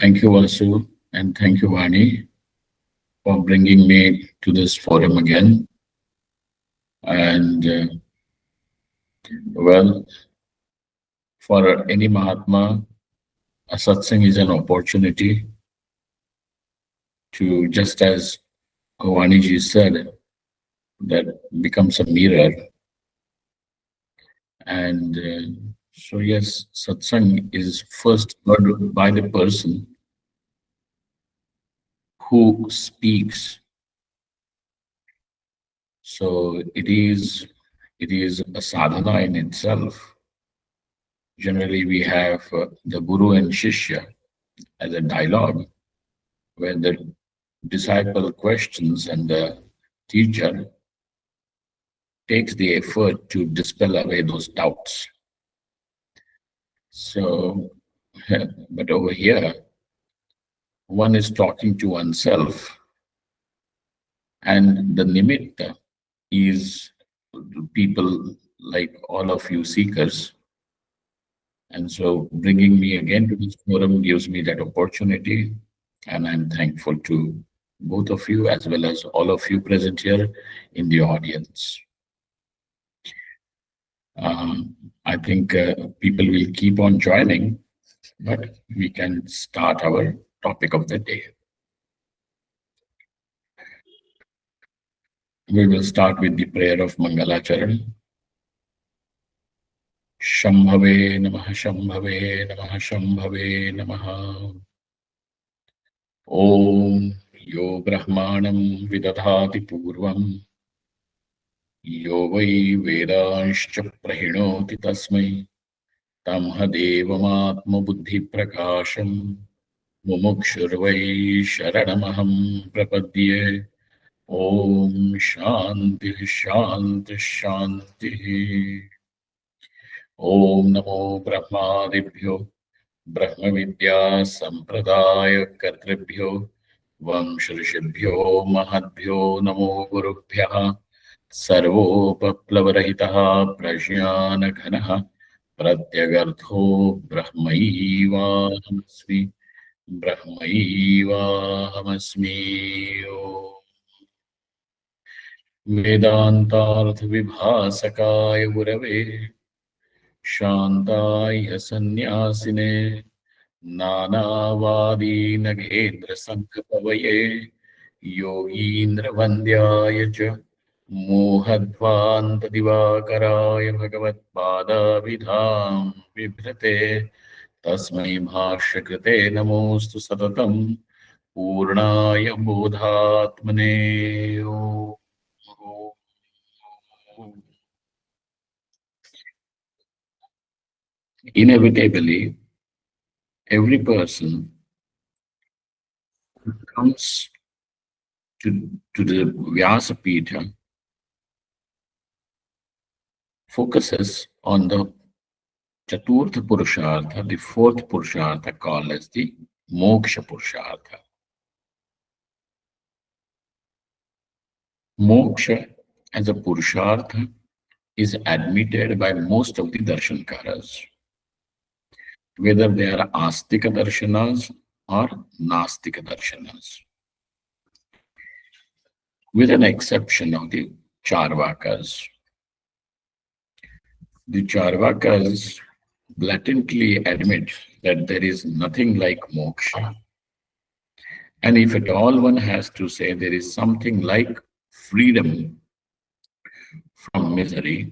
Thank you, Vasu, and thank you, Vani, for bringing me to this forum again. And well, for any Mahatma, a satsang is an opportunity to, just as Vani said, that becomes a mirror. And so, yes, satsang is first heard by the person who speaks. So it is a sadhana in itself. Generally, we have the Guru and Shishya as a dialogue where the disciple questions and the teacher takes the effort to dispel away those doubts. So, but over here, one is talking to oneself, and the nimitta is people like all of you seekers. And so bringing me again to this forum gives me that opportunity. And I'm thankful to both of you as well as all of you present here in the audience. I think people will keep on joining, but we can start our topic of the day. We will start with the prayer of Mangalacharan. Shambhave Namah, Shambhave Namah, Shambhave Namah. Om Yo Brahmanam Vidadhati Purvam Yo Vai Vedanscha Prahinoti Tasmai Tamha Devamatma Buddhi Prakasham Mumukshurvai Sharanamaham Prapadye. Om Shanti Shanti Shanti. Om Namo Brahmadibhyo Brahma Vidya Sampradaya Kartribhyo Vamshrishibhyo Mahadbhyo Namo Gurubhyaha Sarvopaplavarahitaha Prajnanaganaha Pratyagartho Brahmaivahamasmi Brahmaivahamasmi. Vedantartha Vibhasakaya Gurave Shantāya Sannyasine Nanavadi Nagendra Sankapavaye Yogindra Vandyaya Cha Mohadvanta Divakaraya Bhagavat Pada Vidham Vibhrate Tasmai Bhashakrite Namostu Satatam Purnaya Bodhatmane. Inevitably, every person comes to the Vyasapita focuses on the Chaturtha Purushartha, the fourth Purushartha called as the Moksha Purushartha. Moksha as a Purushartha is admitted by most of the Darshankaras, whether they are Astika Darshanas or Nastika Darshanas, with an exception of the Charvakas. The Charvakas blatantly admit that there is nothing like moksha. And if at all one has to say there is something like freedom from misery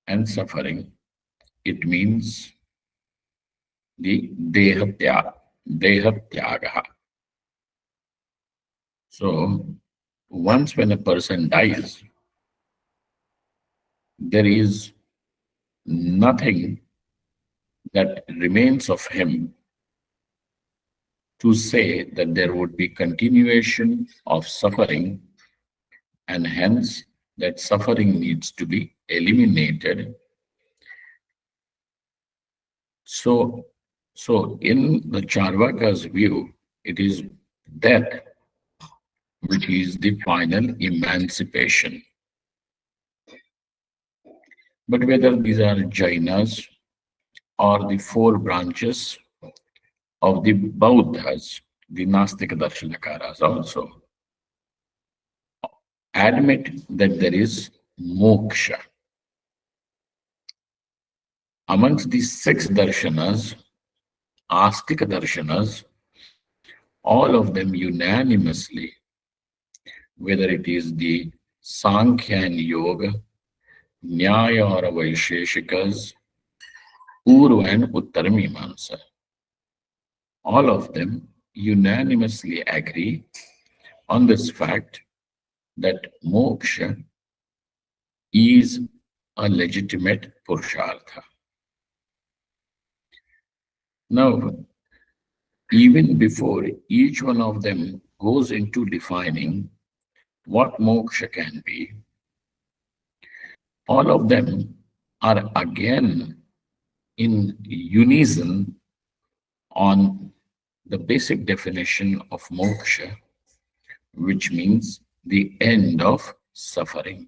and suffering, it means the dehatyaga. So once when a person dies, there is nothing that remains of him to say that there would be continuation of suffering, and hence that suffering needs to be eliminated. So in the Charvaka's view, it is death which is the final emancipation. But whether these are Jainas or the four branches of the Bauddhas, the Nastika Darshanakaras also admit that there is moksha. Amongst the six darshanas, Astika darshanas, all of them unanimously, whether it is the Sankhya and Yoga, Nyaya or Vaisheshikas, Purva and Uttaramimansa, all of them unanimously agree on this fact that moksha is a legitimate purushartha. Now, even before each one of them goes into defining what moksha can be, all of them are again in unison on the basic definition of moksha, which means the end of suffering,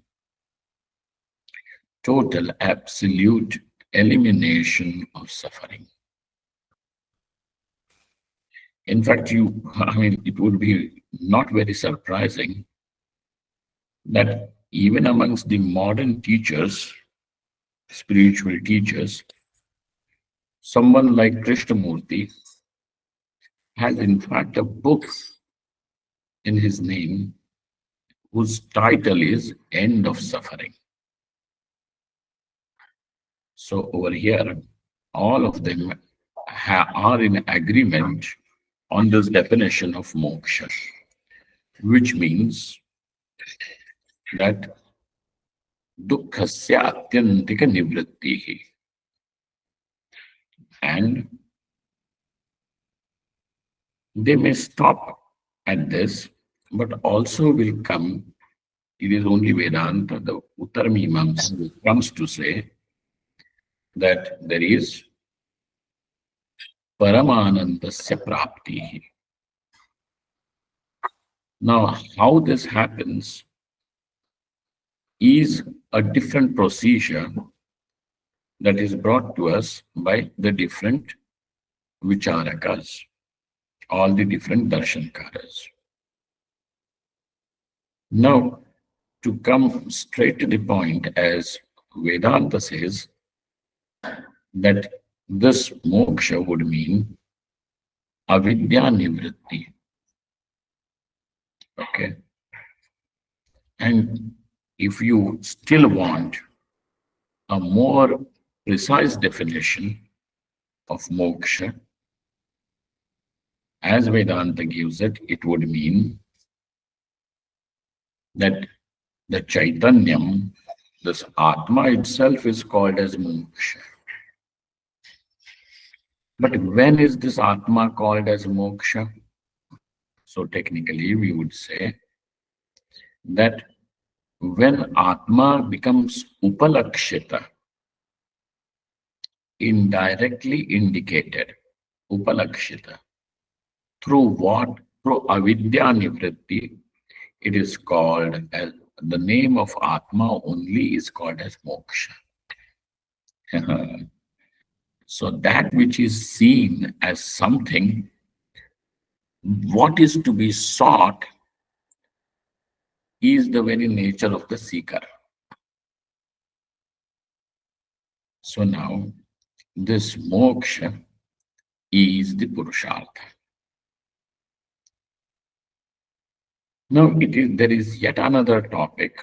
total, absolute elimination of suffering. In fact, it would be not very surprising that even amongst the modern teachers, spiritual teachers, someone like Krishnamurti has in fact a book in his name whose title is End of Suffering. So over here, all of them are in agreement on this definition of moksha, which means that dukkhasya atyantika nivrittihi. And they may stop at this, but also will come. It is only Vedanta, the Uttarmimamsa, comes to say that there is Paramanandasya Praptihi. Now, how this happens is a different procedure that is brought to us by the different Vicharakas, all the different Darshankaras. Now, to come straight to the point, as Vedanta says, that this moksha would mean avidya nivritti. Okay. And if you still want a more precise definition of moksha, as Vedanta gives it, it would mean that the Chaitanyam, this Atma itself, is called as moksha. But when is this Atma called as moksha? So technically we would say that when Atma becomes upalakshita, indirectly indicated, upalakshita, through what? Through avidya nivritti, it is called as, the name of Atma only is called as moksha. So that which is seen as something, what is to be sought is the very nature of the seeker. So now, this moksha is the purushartha. Now, there is yet another topic,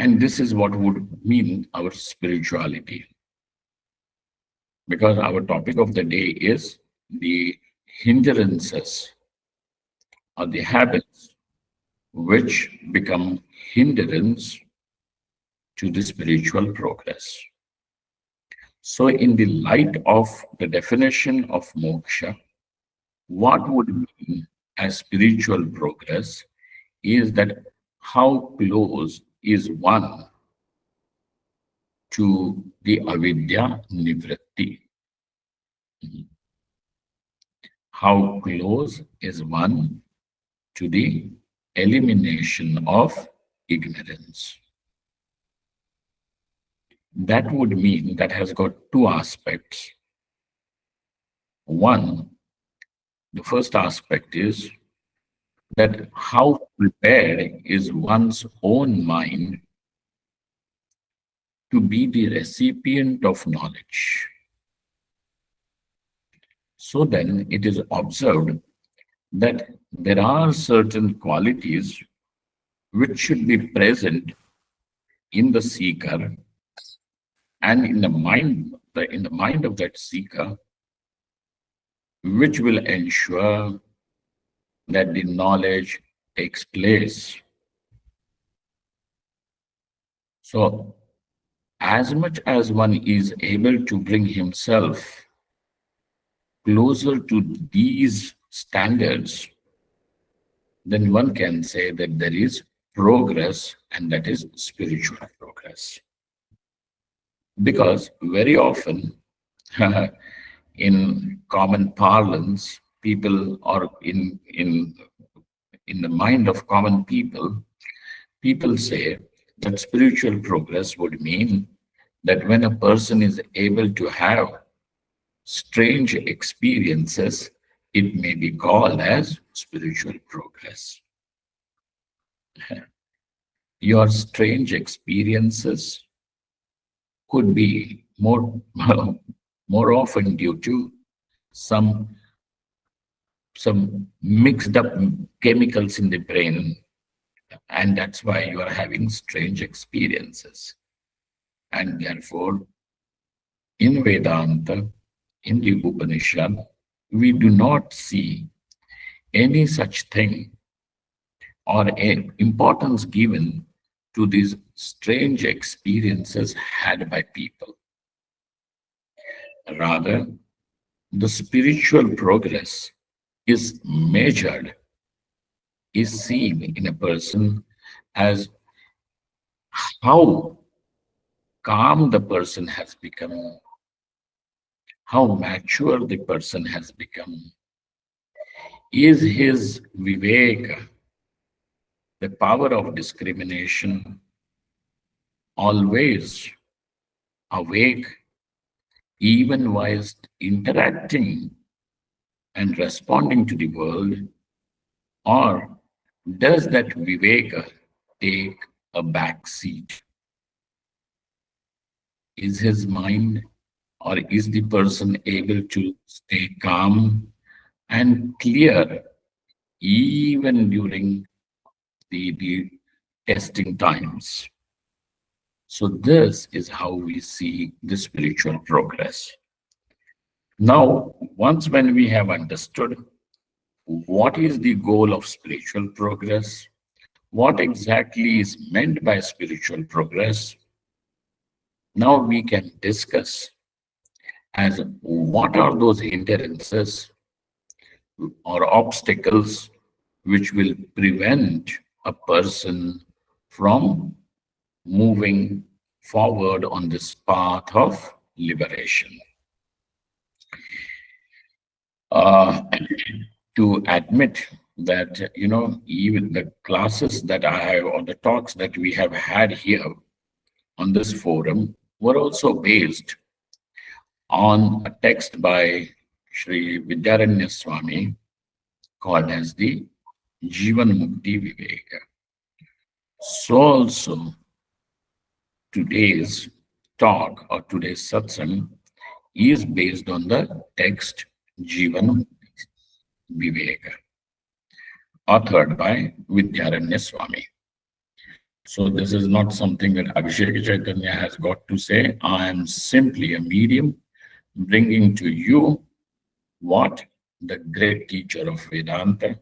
and this is what would mean our spirituality. Because our topic of the day is the hindrances or the habits which become hindrance to the spiritual progress. So in the light of the definition of moksha, what would mean as spiritual progress is that how close is one to the avidya nivritti. How close is one to the elimination of ignorance. That would mean that has got two aspects. One, the first aspect is that how prepared is one's own mind to be the recipient of knowledge. So then it is observed that there are certain qualities which should be present in the seeker and in the mind of that seeker, which will ensure that the knowledge takes place. So as much as one is able to bring himself closer to these standards, then one can say that there is progress, and that is spiritual progress. Because very often, in common parlance, people, or in the mind of common people, people say that spiritual progress would mean that when a person is able to have strange experiences, it may be called as spiritual progress. Your strange experiences could be more, more often due to some mixed up chemicals in the brain, and that's why you are having strange experiences. And therefore, in Vedanta, in the Upanishad, we do not see any such thing or importance given to these strange experiences had by people. Rather, the spiritual progress is measured, is seen in a person as how calm the person has become, how mature the person has become. Is his viveka, the power of discrimination, always awake even whilst interacting and responding to the world? Or does that viveka take a back seat? Is his mind, or is the person able to stay calm and clear even during the testing times? So this is how we see the spiritual progress. Now, once when we have understood what is the goal of spiritual progress, what exactly is meant by spiritual progress, now we can discuss as what are those hindrances or obstacles which will prevent a person from moving forward on this path of liberation. To admit that, even the classes that I have, or the talks that we have had here on this forum, were also based on a text by Sri Vidyaranya Swami called as the Jivan Mukti Viveka. So also today's talk or today's satsang is based on the text Jivan Viveka, authored by Vidyaranya Swami. So this is not something that Abhishek Chaitanya has got to say. I am simply a medium bringing to you what the great teacher of Vedanta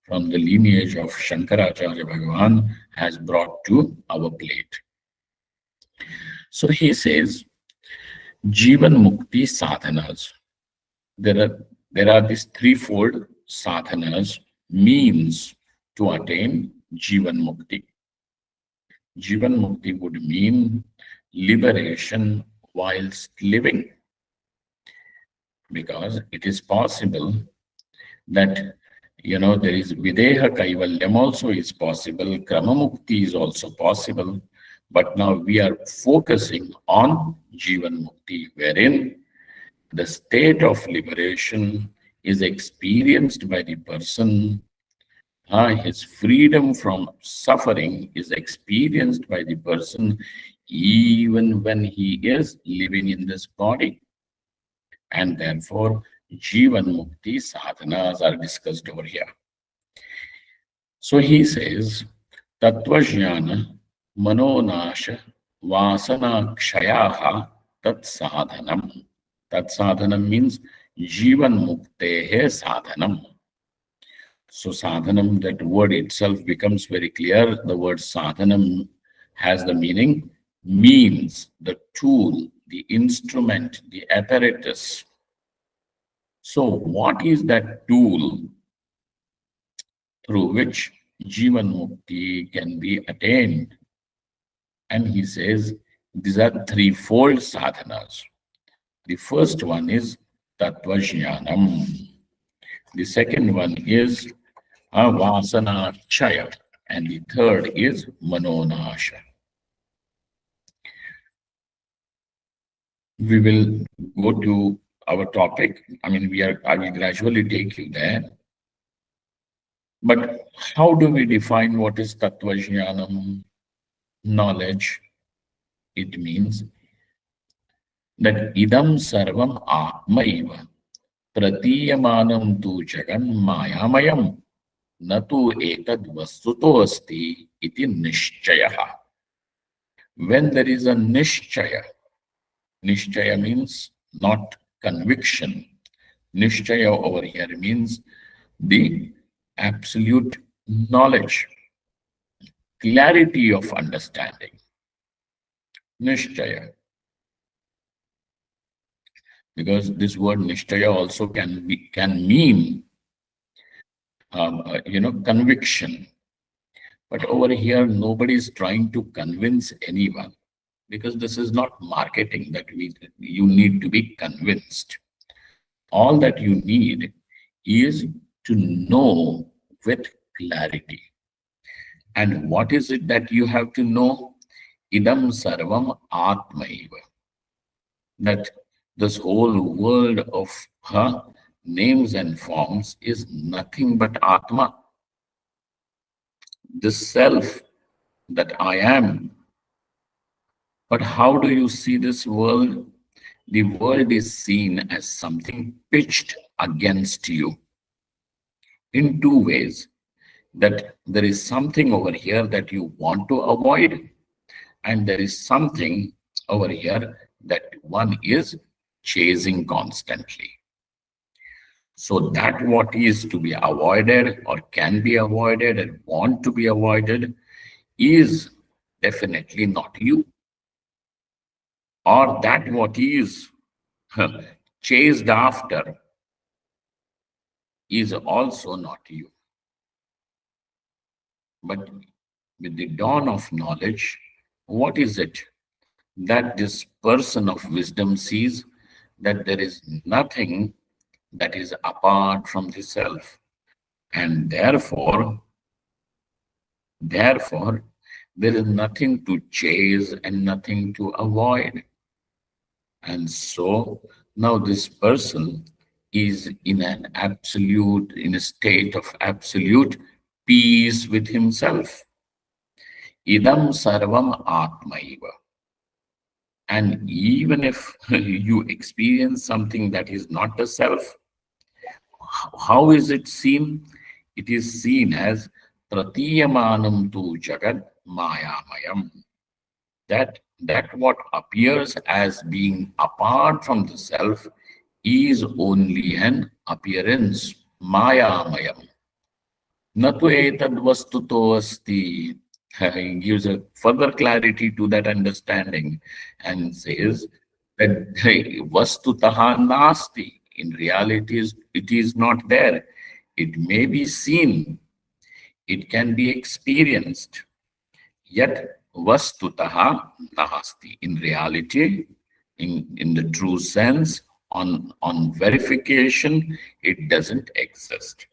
from the lineage of Shankaracharya Bhagavan has brought to our plate. So he says, Jivan Mukti sadhanas. There are these threefold sadhanas, means to attain Jivan Mukti. Jivan Mukti would mean liberation whilst living, because it is possible that there is Videha Kaivalyam also is possible, Krama Mukti is also possible, but now we are focusing on Jivan Mukti, wherein The state of liberation is experienced by the person. His freedom from suffering is experienced by the person even when he is living in this body. And therefore, Jivan Mukti sadhanas are discussed over here. So he says, Tattvajnana Manonasha Vasana Kshayaha Tat Sadhanam. Tat Sadhanam means Jivan Muktehe Sadhanam. So sadhanam, that word itself becomes very clear. The word sadhanam has the meaning means, the tool, the instrument, the apparatus. So what is that tool through which Jivan Mukti can be attained? And he says these are threefold sadhanas. The first one is Tattvajnanam. The second one is Vasana Chaya. And the third is Manonasha. We will go to our topic. I will gradually take you there. But how do we define what is Tattvajnanam? Knowledge. It means that idam sarvam atmaiva pratiyamanam tu jagan mayamayam natu etad vastuto asti iti nishchayaha. When there is a nishchaya means not conviction. Nishchaya over here means the absolute knowledge, clarity of understanding. Nishchaya. Because this word nishchaya also can mean conviction. But over here, nobody is trying to convince anyone, because this is not marketing that you need to be convinced. All that you need is to know with clarity. And what is it that you have to know? Idam sarvam atmaiva. That this whole world of names and forms is nothing but Atma. This self that I am. But how do you see this world? The world is seen as something pitched against you in two ways. That there is something over here that you want to avoid, and there is something over here that one is chasing constantly. So that what is to be avoided or can be avoided and want to be avoided is definitely not you. Or that what is chased after is also not you. But with the dawn of knowledge, what is it that this person of wisdom sees? That there is nothing that is apart from the self. And therefore, there is nothing to chase and nothing to avoid. And so now this person is in a state of absolute peace with himself. Idam sarvam atmaiva. And even if you experience something that is not the self, how is it seen? It is seen as pratiyamanam tu jagat mayamayam. That what appears as being apart from the self is only an appearance, mayamayam. Natu etad vastuto asti. He gives a further clarity to that understanding and says that vastutaha nasti. In reality, it is not there. It may be seen. It can be experienced. Yet vastutaha nasti. In reality, in the true sense, on verification, it doesn't exist.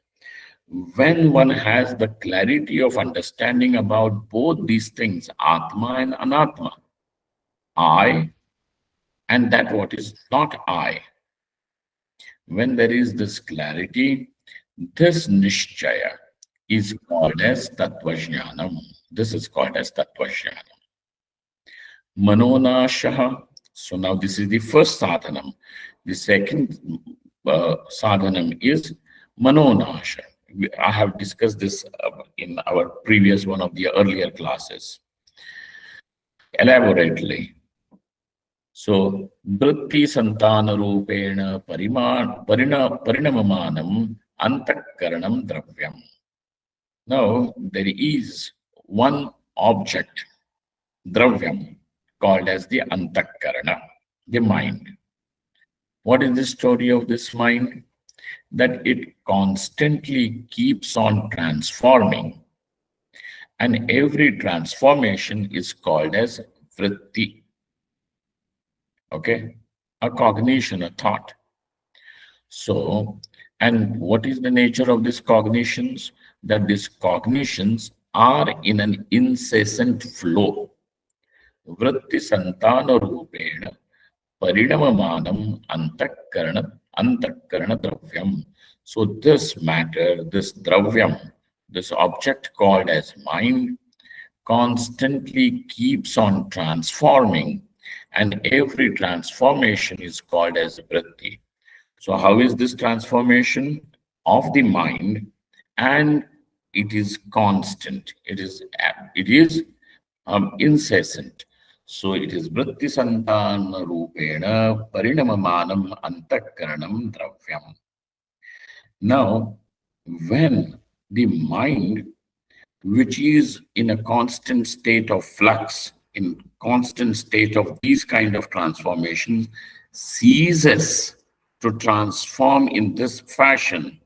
When one has the clarity of understanding about both these things, Atma and Anatma, I and that what is not I, When there is this clarity, this nishchaya is called as tattvajnanam. This is called as tattvajnanam. Manonashaha. So now this is the first sadhanam. The second sadhanam is manonasha. I have discussed this in our previous one of the earlier classes elaborately. So, vritti santana rupena parinamamanam antakaranam dravyam. Now, there is one object, dravyam, called as the antakarana, the mind. What is the story of this mind? That it constantly keeps on transforming, and every transformation is called as vritti. Okay, a cognition, a thought. So, and what is the nature of these cognitions? That these cognitions are in an incessant flow. Vritti santana rupena parinamamanam antakarana dravyam. So this matter, this dravyam, this object called as mind, constantly keeps on transforming, and every transformation is called as vritti. So how is this transformation of the mind? And it is constant. It is incessant. So it is vritti santana rupena parinamamanam antakaranam dravyam. Now, when the mind, which is in a constant state of flux, in constant state of these kind of transformations, ceases to transform in this fashion,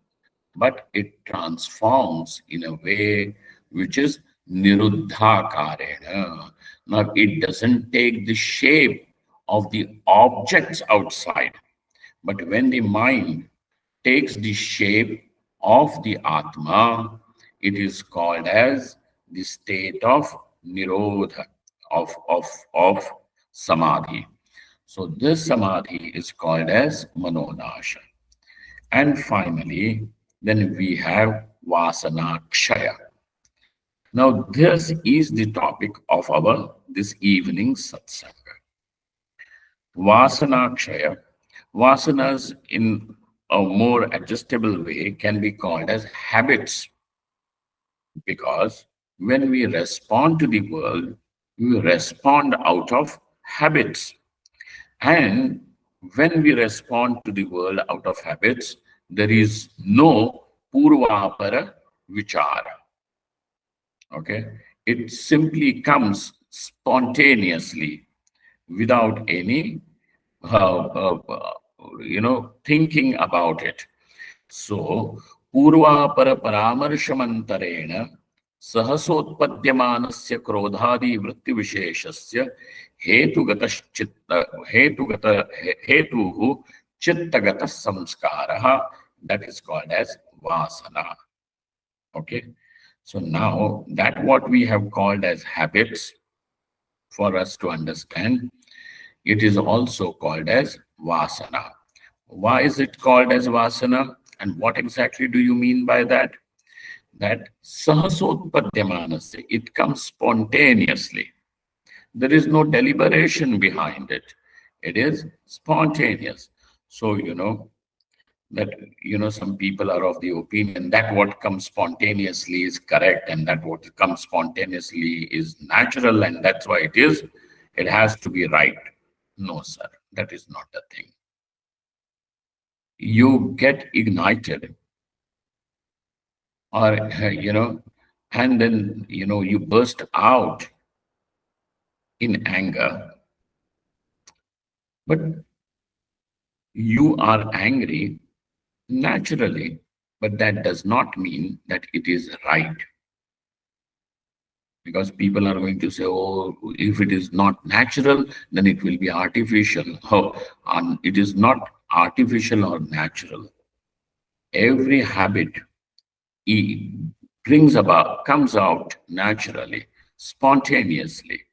but it transforms in a way which is niruddhakarena. Now, it doesn't take the shape of the objects outside, but when the mind takes the shape of the Atma, it is called as the state of Nirodha, of Samadhi. So this Samadhi is called as Manonasha. And finally, then we have Vasana Kshaya. Now this is the topic of our this evening's satsanga. Vasana Kshaya. Vasanas in a more adjustable way can be called as habits, because when we respond to the world, we respond out of habits. And when we respond to the world out of habits, there is no purvapara vichara. Okay? It simply comes spontaneously without any thinking about it. So, पूर्वापर परामर्शमन्तरेण सहसोत्पद्यमानस्य क्रोधादि वृत्तिविशेषस्य हेतुगतश्चित्त हेतुगत हेतुः चित्तगतः संस्कारः, that is called as vasana. Okay, so now that what we have called as habits, for us to understand, it is also called as vasana. Why is it called as vasana? And what exactly do you mean by that? That sahasotpadyamanasya, it comes spontaneously. There is no deliberation behind it. It is spontaneous. So, some people are of the opinion that what comes spontaneously is correct, and that what comes spontaneously is natural, and that's why it has to be right. No, sir, that is not the thing. You get ignited, or and then you burst out in anger, but you are angry naturally, but that does not mean that it is right, because people are going to say, oh, if it is not natural, then it will be artificial. Oh, and it is not artificial or natural. Every habit comes out naturally, spontaneously.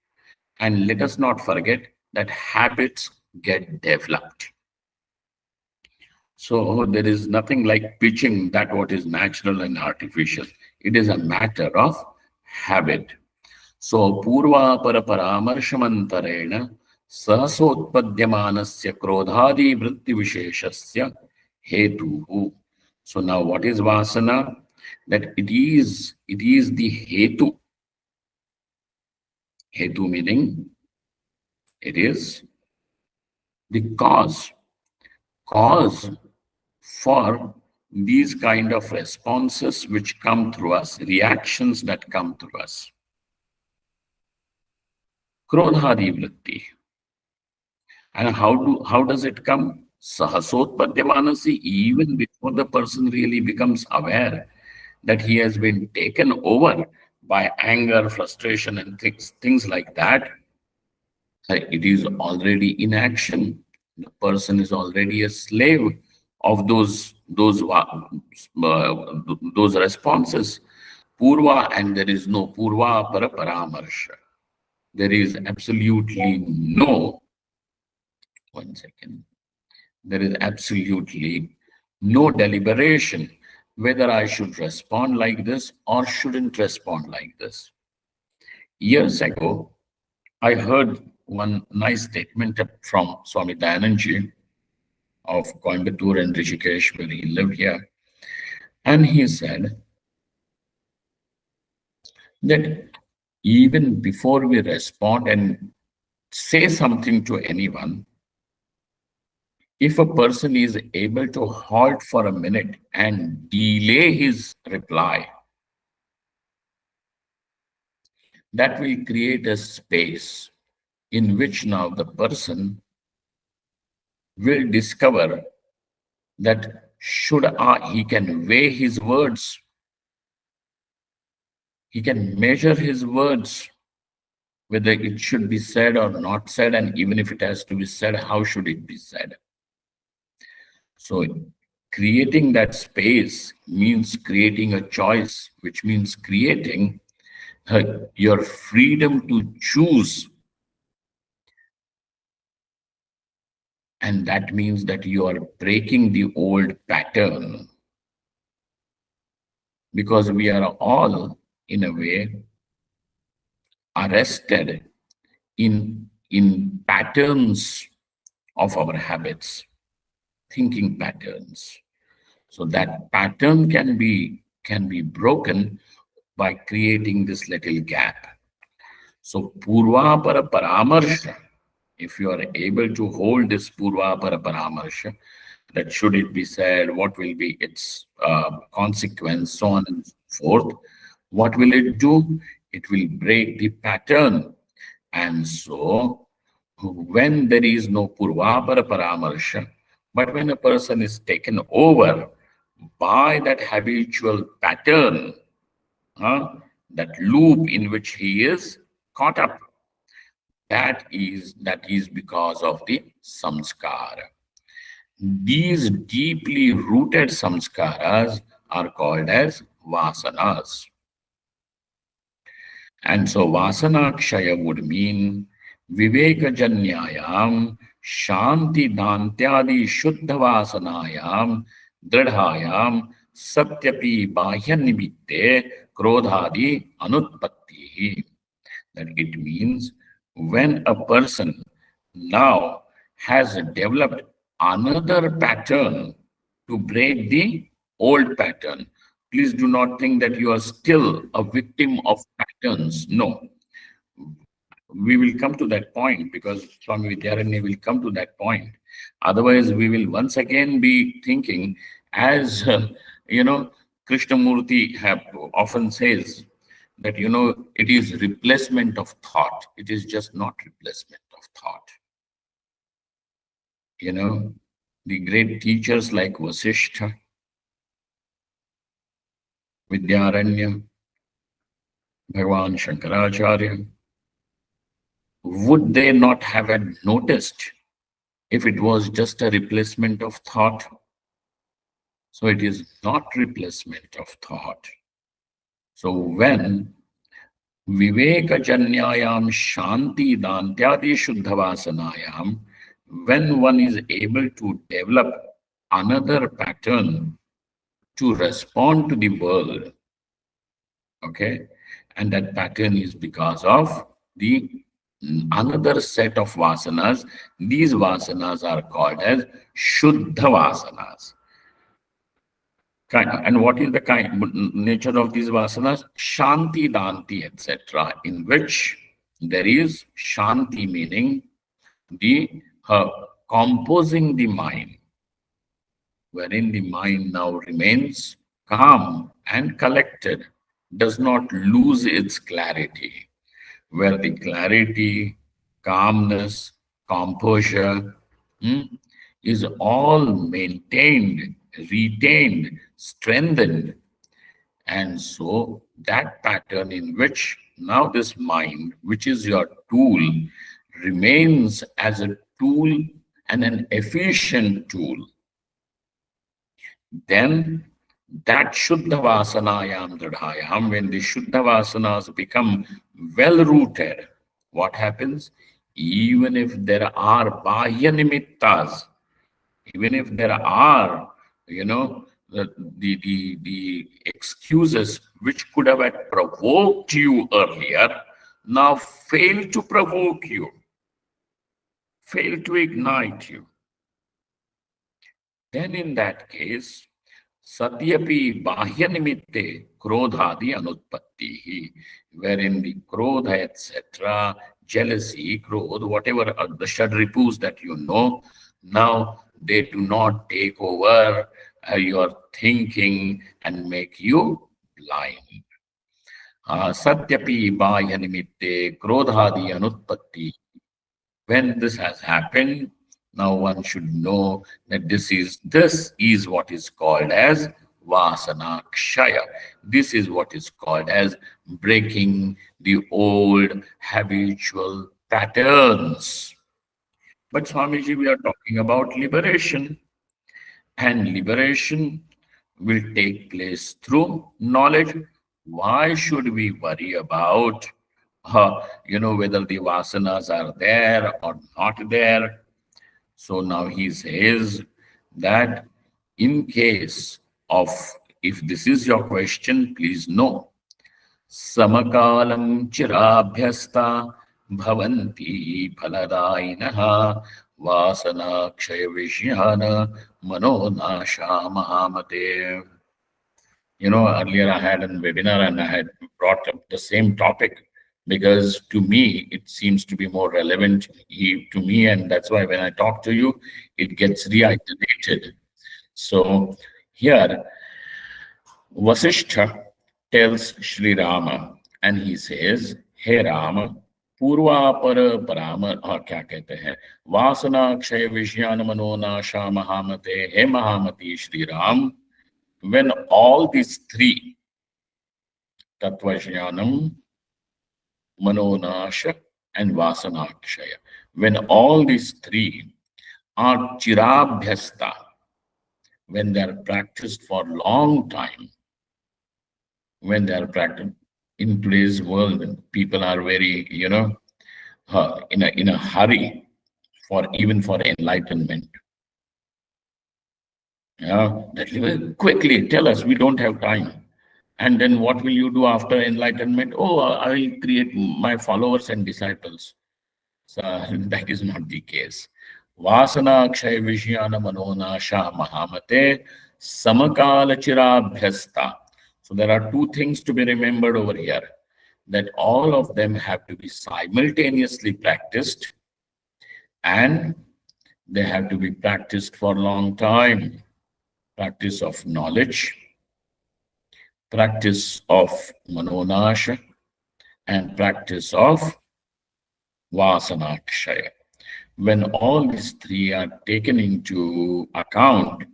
And let us not forget that habits get developed. So there is nothing like pitching that what is natural and artificial. It is a matter of habit. So purva para paramarshamantarena sahasotpadyamanasya krodhadi vritti visheshasya hetuhu. So now what is vasana? That it is the hetu. Hetu meaning it is the cause for these kind of responses which come through us, reactions that come through us. Krodhadi vritti. And how does it come? Sahasotpadyamanasi, even before the person really becomes aware that he has been taken over by anger, frustration, and things like that, it is already in action. The person is already a slave of those responses. Purva, and there is no purva para paramarsha. There is absolutely no, one second, there is absolutely no deliberation whether I should respond like this or shouldn't respond like this. Years ago, I heard one nice statement from Swami Vidyaranya of Coimbatore and Rishikesh, where he lived here. And he said that even before we respond and say something to anyone, if a person is able to halt for a minute and delay his reply, that will create a space in which now the person will discover that he can weigh his words, he can measure his words, whether it should be said or not said, and even if it has to be said, how should it be said? So creating that space means creating a choice, which means creating your freedom to choose. And that means that you are breaking the old pattern. Because we are all, in a way, arrested in patterns of our habits, thinking patterns. So that pattern can be broken by creating this little gap. So purva para paramarsha, if you are able to hold this purva para paramarsha, that should it be said, what will be its consequence, so on and so forth, what will it do? It will break the pattern. And so when there is no purva para paramarsha, but when a person is taken over by that habitual pattern, that loop in which he is caught up, that is because of the samskara. These deeply rooted samskaras are called as vasanas. And so vasana kshaya would mean viveka janyayam shanti dantyadi shuddha vasanayam dridhayam satyapi bahya nimitte krodhadi anutpatti. That it means when a person now has developed another pattern to break the old pattern. Please do not think that you are still a victim of patterns. No. We will come to that point because Swami Vidyaranya will come to that point. Otherwise, we will once again be thinking, as Krishnamurti often says, that it is replacement of thought. It is just not replacement of thought. The great teachers like Vasishtha, Vidyaranya, Bhagavan Shankaracharya, would they not have had noticed if it was just a replacement of thought? So it is not replacement of thought. So when Viveka Janyayam Shanti Dantyadi Shuddhavasanayam, when one is able to develop another pattern to respond to the world. Okay, and that pattern is because of the another set of vasanas. These vasanas are called as shuddha vasanas. And what is the nature of these vasanas? Shanti, Danti, etc., in which there is Shanti, meaning the composing the mind, wherein the mind now remains calm and collected, does not lose its clarity, where the clarity, calmness, composure is all maintained, retained, strengthened. And so that pattern in which now this mind, which is your tool, remains as a tool and an efficient tool, then that Shuddha Vasanayam Dridhayam, when the Shuddha Vasanas become well rooted, what happens? Even if there are Bahya Nimittas, even if there are, the excuses which could have had provoked you earlier, now fail to provoke you, fail to ignite you. Then in that case, Satyapi Bahya Nimitte Krodhadi Anutpatti, wherein the Krodha, etc., jealousy, Krodh, whatever are the Shadripus that you know, now they do not take over your thinking and make you blind. Satyapi Bahya Nimitte Krodhadi Anutpatti. When this has happened, now one should know that this is what is called as vasana kshaya. This is what is called as breaking the old habitual patterns. But Swamiji, we are talking about liberation, and liberation will take place through knowledge. Why should we worry about whether the vasanas are there or not there? So now he says that in case of, if this is your question, please know, samakalam chirabhyasta bhavanti phaladainaha vasana kshaya vishyana mano nasha mahamate. Earlier I had a webinar and I had brought up the same topic because to me it seems to be more relevant to me, and that's why when I talk to you, it gets reiterated. So here, Vasishtha tells Sri Rama, and he says, "Hey Rama, पूर्वापर परामर और क्या कहते हैं वासना क्षय विषयान मनोनाशा महामते हे महामती Shri Ram." When all these three, Tattvajnanam, Manonasha, and Vasanakshaya, when all these three are chirabhyasta, when they are practiced for a long time, when they are practiced in today's world, people are very, in a hurry for even for enlightenment. That quickly tell us, we don't have time. And then what will you do after enlightenment? Oh, I will create my followers and disciples. So that is not the case. Vasana kshay vishyana manonasha mahamate samakala chirabhyasta. So there are two things to be remembered over here, that all of them have to be simultaneously practiced, and they have to be practiced for a long time. Practice of knowledge, practice of manonasha, and practice of vasanakshaya. When all these three are taken into account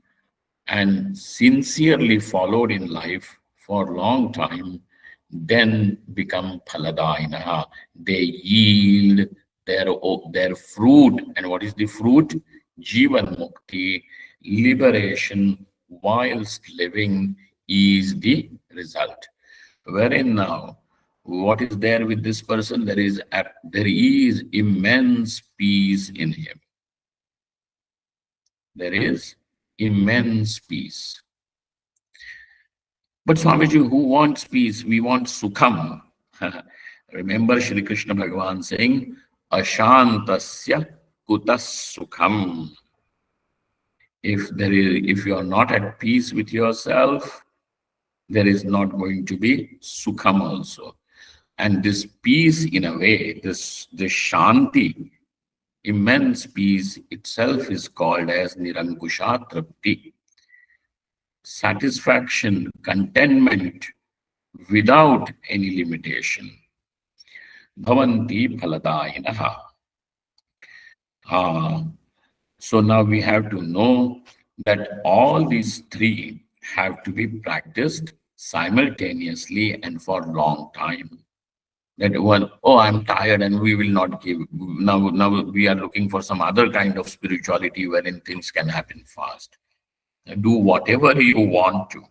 and sincerely followed in life for a long time, then become phaladainaha. They yield their fruit. And what is the fruit? Jivan mukti, liberation whilst living is the result. Wherein now, what is there with this person? There is immense peace in him. There is immense peace. But Swamiji, who wants peace? We want sukham. Remember Shri Krishna Bhagavan saying, Ashantasya kutas sukham. If you are not at peace with yourself, there is not going to be sukham also. And this peace, in a way, this shanti, immense peace itself is called as Nirankusha Trapti, satisfaction, contentment without any limitation. Bhavanti phaladayinaha. So now we have to know that all these three have to be practiced simultaneously and for a long time. That one, oh, I'm tired and we will not give. Now we are looking for some other kind of spirituality wherein things can happen fast. Do whatever you want to,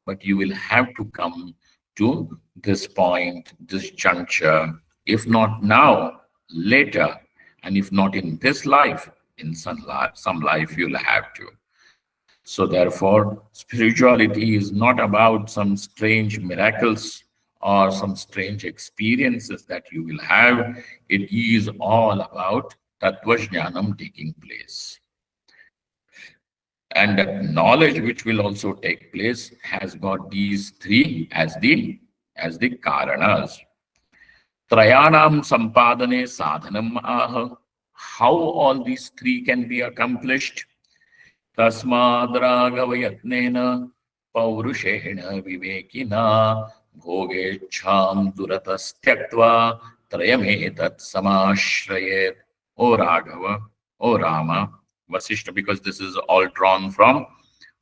but you will have to come to this point, this juncture, if not now, later, and if not in this life, in some life you'll have to. So therefore, spirituality is not about some strange miracles or some strange experiences that you will have. It is all about Tattva Jnanam taking place. And that knowledge which will also take place has got these three as the karanas. Trayanam sampadane sadhanam aha. How all these three can be accomplished? Tasmadragavayatnena paurushena vivekina bhogecham duratasthyaktva trayametat samashrayet. O Raghava, O Rama, Vasishtha, because this is all drawn from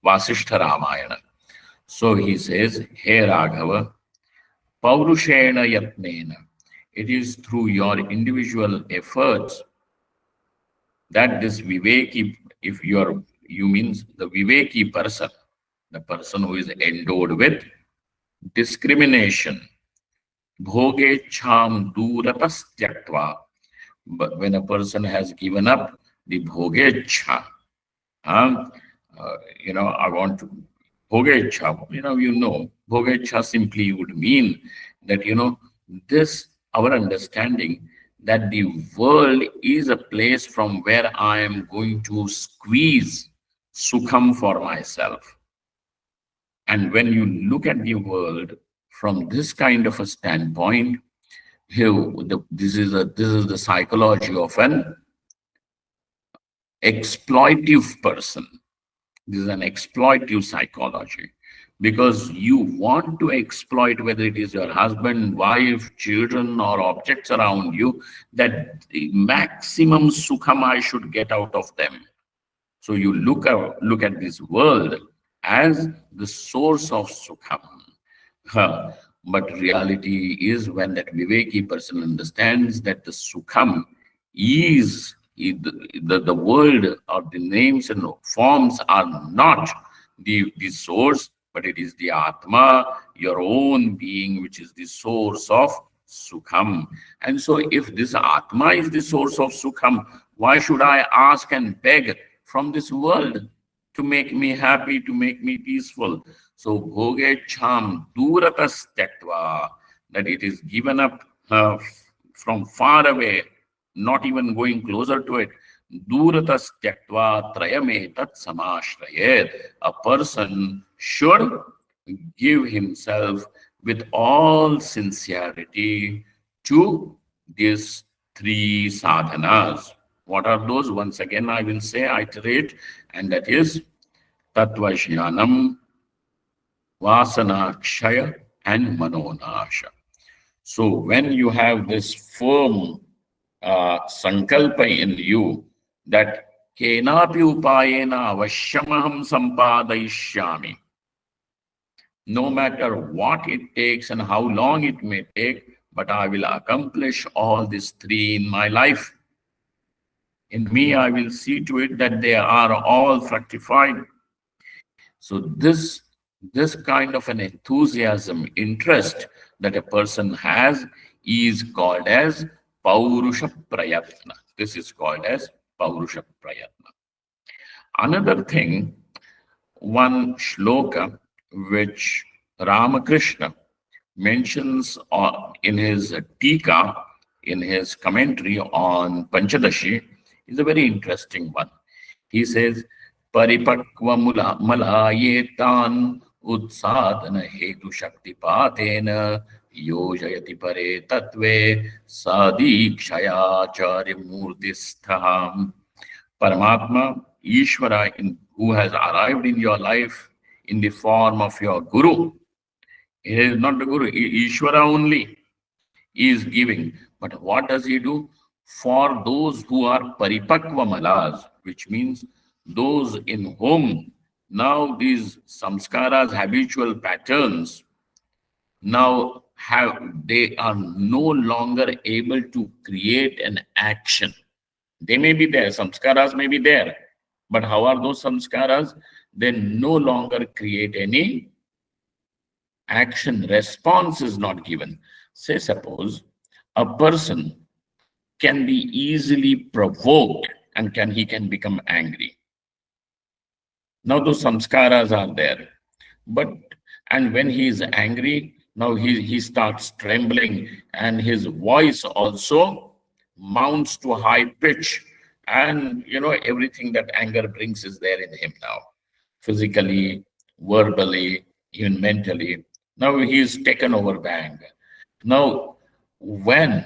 Vasishtha Ramayana. So he says, Hey Raghava, paurushena yatnena. It is through your individual efforts that this viveki, if you means the viveki person, the person who is endowed with discrimination, bhogecham duratasthyaktva. But when a person has given up the bhogecha, I want to bhogecha, bhogecha simply would mean that, this, our understanding that the world is a place from where I am going to squeeze sukham for myself. And when you look at the world from this kind of a standpoint, this is the psychology of an exploitive person. This is an exploitive psychology, because you want to exploit, whether it is your husband, wife, children, or objects around you, that the maximum sukham I should get out of them. So you look at this world as the source of sukham. But reality is, when that viveki person understands that the sukham is the world, or the names and forms are not the source, but it is the Atma, your own being, which is the source of sukham. And so if this Atma is the source of sukham, why should I ask and beg from this world to make me happy, to make me peaceful? So bhogecham duratas tyaktva, that it is given up from far away, not even going closer to it. Duratas tyaktva trayametat samashrayet. A person should give himself with all sincerity to these three sadhanas. What are those? Once again, I will say, iterate, and that is Tattva Jnanam, Vasana Kshaya, and Manonasha. So when you have this firm sankalpa in you that kenapi upayena avashyamaham sampadayishyami, no matter what it takes and how long it may take, but I will accomplish all these three in my life. In me, I will see to it that they are all fructified. So this kind of an enthusiasm, interest that a person has is called as Paurusha Prayatna. This is called as Paurusha Prayatna. Another thing, one shloka which Ramakrishna mentions in his Tika, in his commentary on Panchadashi, is a very interesting one. He says, Paripakva malayetan utsadana hetu shakti patena yojayati pare tatve sadikshaya chari murtistham. Paramatma, Ishvara, who has arrived in your life in the form of your Guru. He is not the Guru, Ishvara only is giving. But what does he do? For those who are Paripakva Malas, which means those in whom now these samskaras, habitual patterns, now they are no longer able to create an action. They may be there, samskaras may be there, but how are those samskaras? They no longer create any action. Response is not given. Say, suppose a person can be easily provoked and he can become angry. Now those samskaras are there, but and when he is angry, now he starts trembling and his voice also mounts to high pitch, and everything that anger brings is there in him now, physically, verbally, even mentally. Now he is taken over by anger. Now when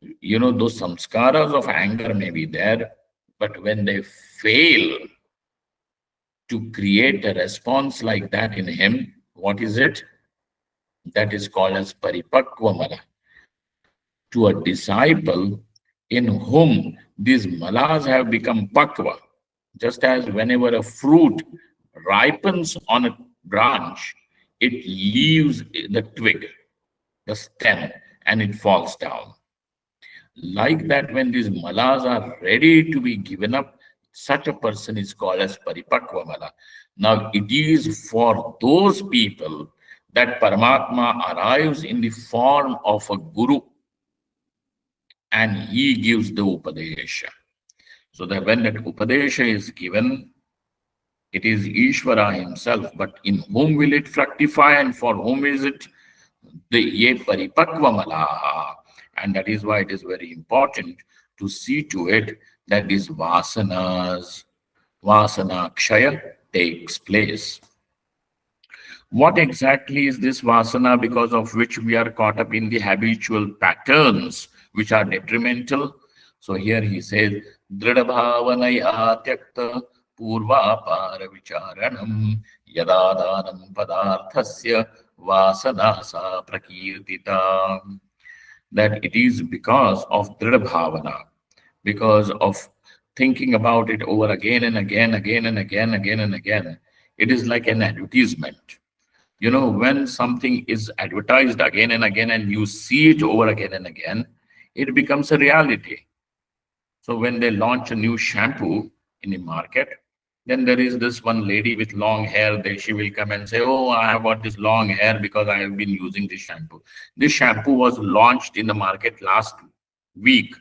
those samskaras of anger may be there, but when they fail to create a response like that in him, what is it? That is called as paripakva mala. To a disciple in whom these malas have become pakva, just as whenever a fruit ripens on a branch, it leaves the twig, the stem, and it falls down. Like that, when these malas are ready to be given up, such a person is called as paripakva mala. Now, it is for those people that Paramatma arrives in the form of a guru and he gives the upadesha. So that when that upadesha is given, it is Ishvara himself, but in whom will it fructify and for whom is it? The ye paripakva malaha. And that is why it is very important to see to it that these vasana kshaya takes place. What exactly is this vasana because of which we are caught up in the habitual patterns which are detrimental? So here he says, Dridha bhavanaya tyakta purvapara vicharanam yadadanam padarthasya vasana sa prakirtita. That it is because of Dridha bhavana, because of thinking about it over again and again, again and again, again and again. It is like an advertisement. When something is advertised again and again and you see it over again and again, it becomes a reality. So when they launch a new shampoo in the market, then there is this one lady with long hair. She will come and say, oh, I have got this long hair because I have been using this shampoo. This shampoo was launched in the market last week.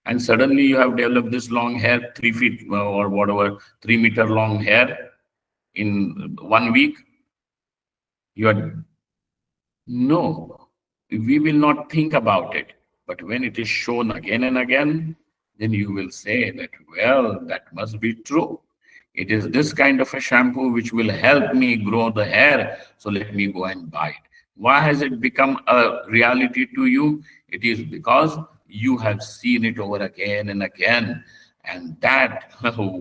And suddenly you have developed this long hair, 3 feet or whatever, 3-meter long hair in 1 week. No, we will not think about it. But when it is shown again and again, then you will say that, well, that must be true. It is this kind of a shampoo which will help me grow the hair. So let me go and buy it. Why has it become a reality to you? It is because you have seen it over again and again. And that,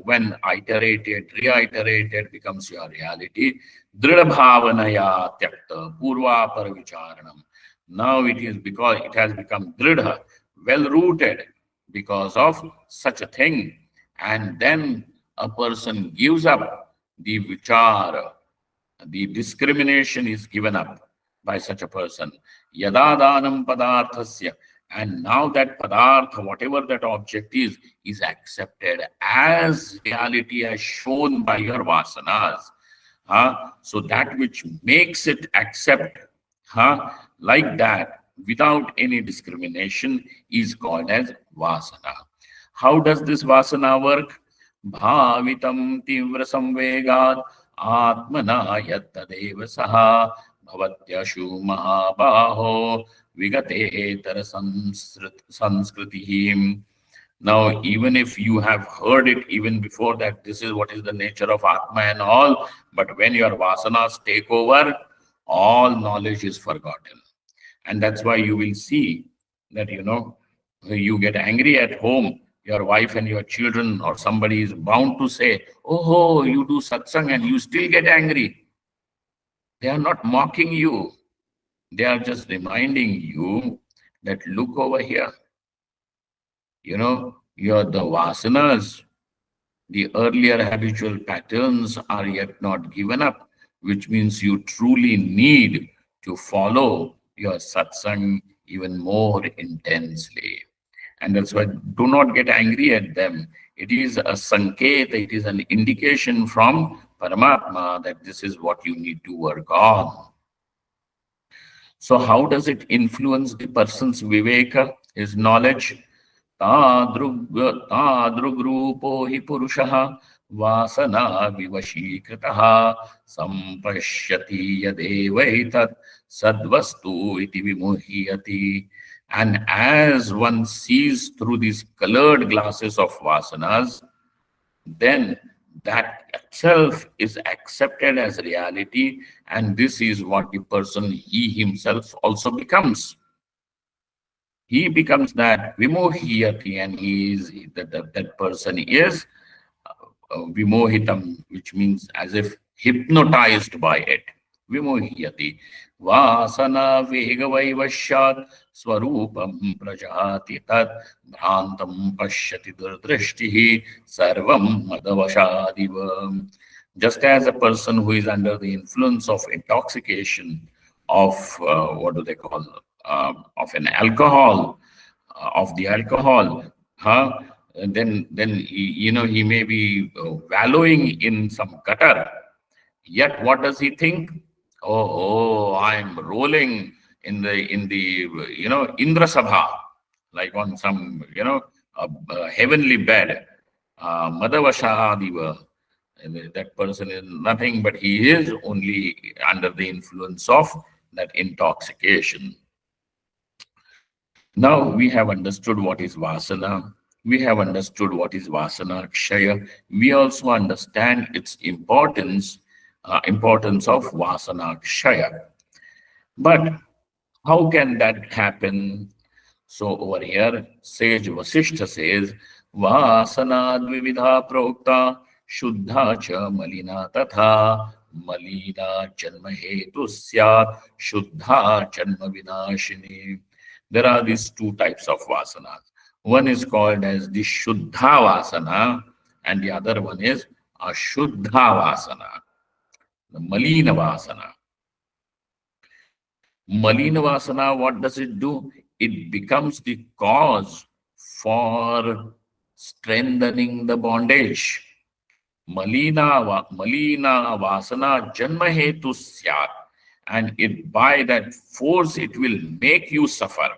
when iterated, reiterated, becomes your reality. Dridha bhavanaya tyakta purva paravicharanam. Now it is because it has become dridha, well-rooted because of such a thing. And then a person gives up the vichara, the discrimination is given up by such a person. Yadadanam padarthasya. And now that padartha, whatever that object is accepted as reality as shown by your vasanas. So that which makes it accept like that without any discrimination is called as vasana. How does this vasana work? भावितं तीव्र संवेगात् आत्मना यत्तदेव सः भवत्यशु महाबाहो विगतेतर संस्कृतिः. Now, even if you have heard it even before that, this is what is the nature of Atma and all, but when your vasanas take over, all knowledge is forgotten. And that's why you will see that, you get angry at home, your wife and your children or somebody is bound to say, oh, you do satsang and you still get angry. They are not mocking you. They are just reminding you that look over here. You're the vasanas, the earlier habitual patterns are yet not given up, which means you truly need to follow your satsang even more intensely. And that's why do not get angry at them. It is a sanket, it is an indication from Paramatma that this is what you need to work on. So, how does it influence the person's viveka, his knowledge? तादृग्रूपो हि पुरुषः वासना विवशीकृतः सम्पश्यति यदेवैतत् सद्वस्तु इति विमुह्यति. And as one sees through these colored glasses of vasanas, then that itself is accepted as reality, and this is what the person he himself also becomes. He becomes that vimohiyati, and that person is vimohitam, which means as if hypnotized by it. Vimohiyati vasana vegavaivashat swarupam prajati tat bhrantam pashyati durdrishtihi sarvam madavashadiva. Just as a person who is under the influence of intoxication of what do they call, of an alcohol, of the alcohol, huh? And then he may be wallowing in some gutter. Yet what does he think? I'm rolling in the Indra Sabha, like on some a heavenly bed. Madavashahadiva. And that person is nothing but he is only under the influence of that intoxication. Now we have understood what is vasana. We have understood what is vasana kshaya. We also understand its importance of vasana kshaya. But how can that happen? So over here, Sage Vasishtha says, Vasana dvividha prokta shuddha cha malina tatha malina janma hetu syat shuddha janma vinashini. There are these two types of vasanas. One is called as the shuddha vasana, and the other one is ashuddha vasana, the malina vasana. Malina vasana, what does it do? It becomes the cause for strengthening the bondage. Malina vasana janma hetu syat. And it by that force, it will make you suffer.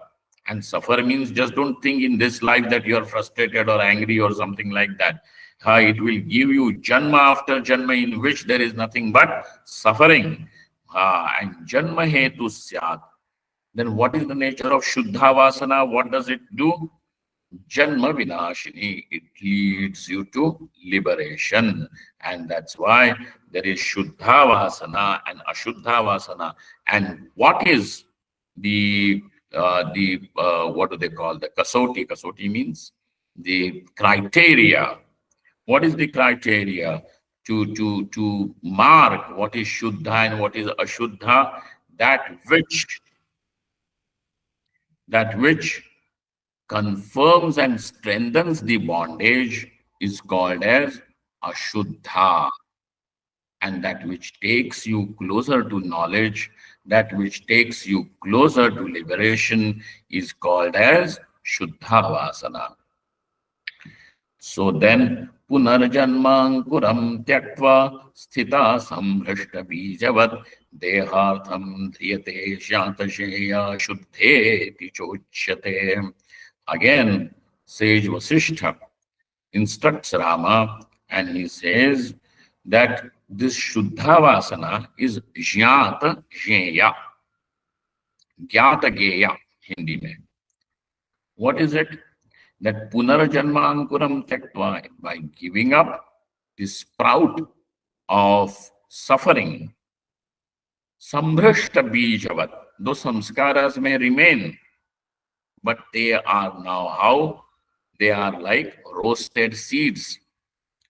And suffer means just don't think in this life that you are frustrated or angry or something like that. It will give you janma after janma in which there is nothing but suffering. And janma hetu syat. Then what is the nature of shuddha vasana? What does it do? Janma vinashini. It leads you to liberation. And that's why there is shuddha vasana and ashuddha vasana. And what is the what do they call the kasoti? Kasoti means the criteria. What is the criteria to mark what is shuddha and what is ashuddha? That which confirms and strengthens the bondage is called as ashuddha. And that which takes you closer to knowledge, that which takes you closer to liberation is called as shuddha vasana. So then, punarjanmankuram tyaktva sthita samhrishta bijavat dehartham dhriyate shantasheya shuddheti chochyate. Again, sage Vasishtha instructs Rama And he says that this Shuddha Vasana is Jnata Jneya, Gyata Geya, Hindi mein. What is it? That Punarjanma Ankuram Tektva, by giving up the sprout of suffering, Sambrashta Bijavat, those samskaras may remain, but they are now how? They are like roasted seeds.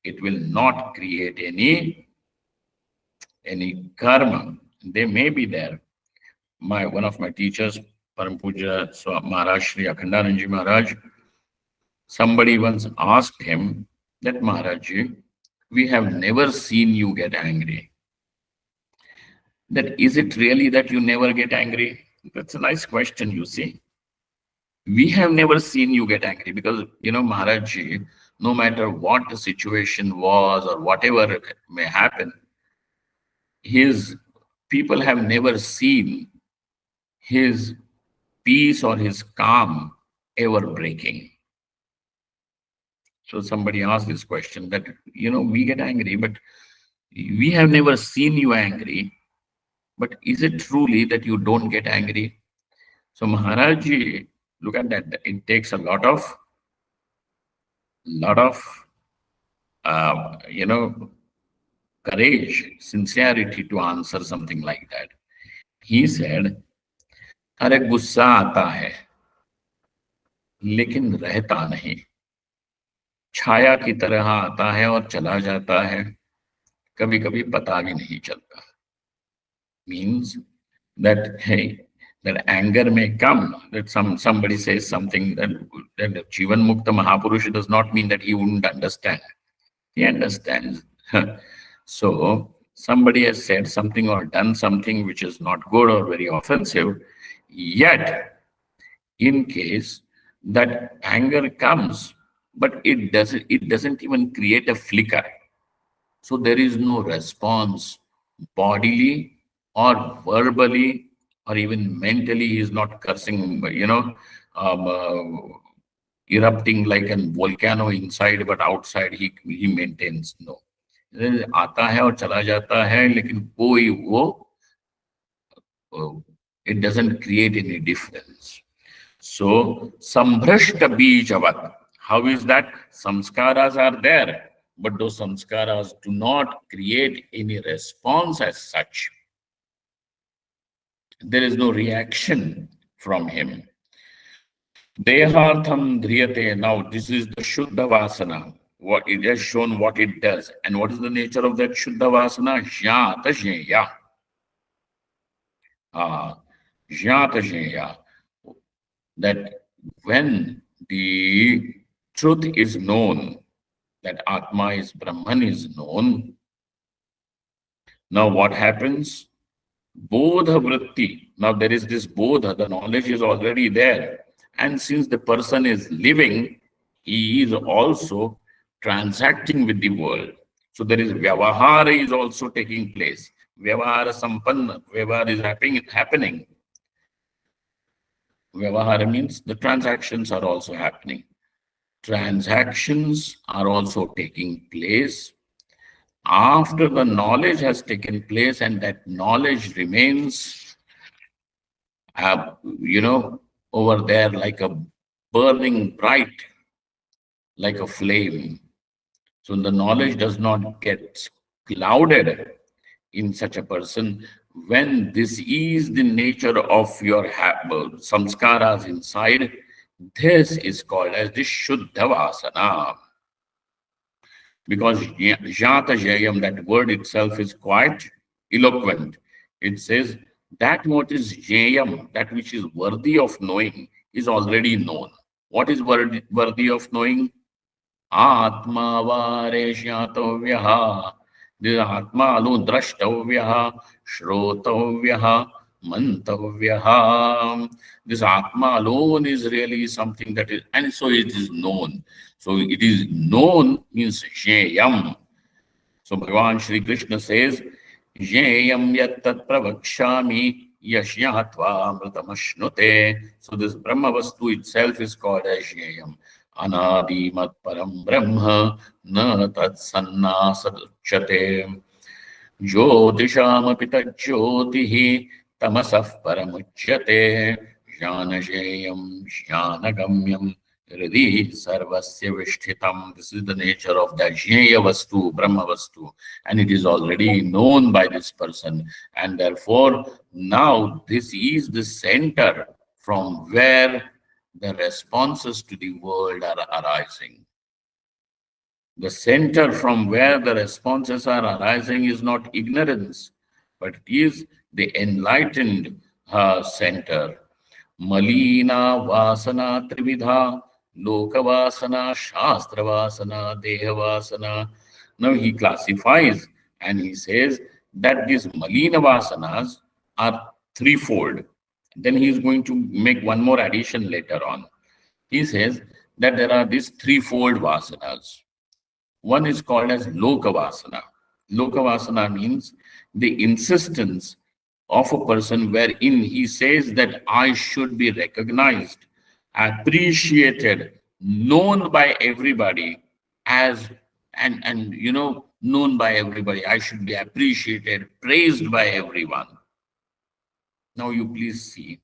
It will not create any karma. They may be there. One of my teachers, Param Puja Maharaj Shri Akhandanandji Maharaj, somebody once asked him that, Maharajji, we have never seen you get angry. That is it really that you never get angry? That's a nice question, you see. We have never seen you get angry because, Maharajji, no matter what the situation was or whatever may happen, his people have never seen his peace or his calm ever breaking. So somebody asked this question that, we get angry, but we have never seen you angry. But is it truly that you don't get angry? So Maharajji, look at that. It takes a lot of courage, sincerity to answer something like that. He said, अरे गुस्सा आता है लेकिन रहता नहीं, छाया की तरह आता है और चला जाता है, कभी कभी पता भी नहीं चलता. Means that, hey, that anger may come, that somebody says something, that Jivan Mukta Mahapurush does not mean that he wouldn't understand. He understands. So somebody has said something or done something which is not good or very offensive, yet in case that anger comes, but it doesn't even create a flicker. So there is no response bodily or verbally or even mentally. He is not cursing, erupting like a volcano inside, but outside he maintains. No. आता है और चला जाता है, लेकिन कोई वो, it doesn't create any difference. So Sambhrashta Bijavat. How is that? Samskaras are there, but those samskaras do not create any response as such. There is no reaction from him. Dehartham dhriyate. Now, this is the Shuddha Vasana. What it has shown what it does. And what is the nature of that Shuddha Vasana? Jnata Jneya. Jnata Jneya. That when the truth is known, that Atma is Brahman is known, now what happens? Bodha vritti. Now there is this bodha, the knowledge is already there. And since the person is living, he is also transacting with the world. So there is vyavahara is also taking place. Vyavahara sampanna, vyavahara is happening. Vyavahara means the transactions are also happening. Transactions are also taking place after the knowledge has taken place, and that knowledge remains, over there like a burning bright, like a flame. So the knowledge does not get clouded in such a person. When this is the nature of your samskaras inside, this is called as the Shuddha Vasana. Because Jnata Jayam, that word itself is quite eloquent. It says that what is Jayam, that which is worthy of knowing, is already known. What is worthy of knowing? Atma Vareshyatavyaha. This Atma alone, Drashtavyaha, Shrotavyaha, Mantavyaha. This Atma alone is really something that is, and so it is known. So it is known means Jneyam. So Bhagavan Shri Krishna says, Jneyam yattat pravakshami yashyatva amritamashnute. So this Brahma Vastu itself is called as Jneyam. Anadimat param brahma na tat sannasadachyate. Jyotishamapि tajyotihi tamasah paramuchyate. Jnanajeyam jnanagamyam Hridi sarvasya vishtitam. This is the nature of the Jnaya Vastu, Brahma Vastu, and it is already known by this person. And therefore, now this is the center from where the responses to the world are arising. The center from where the responses are arising is not ignorance, but it is the enlightened center. Malina vasana trividha, lokavasana, shastravasana, dehavasana. Now he classifies and he says that these malina vasanas are threefold. Then he is going to make one more addition later on. He says that there are these threefold vasanas. One is called as Lokavasana. Lokavasana means the insistence of a person wherein he says that I should be recognized, appreciated, known by everybody as and known by everybody. I should be appreciated, praised by everyone. Now you please see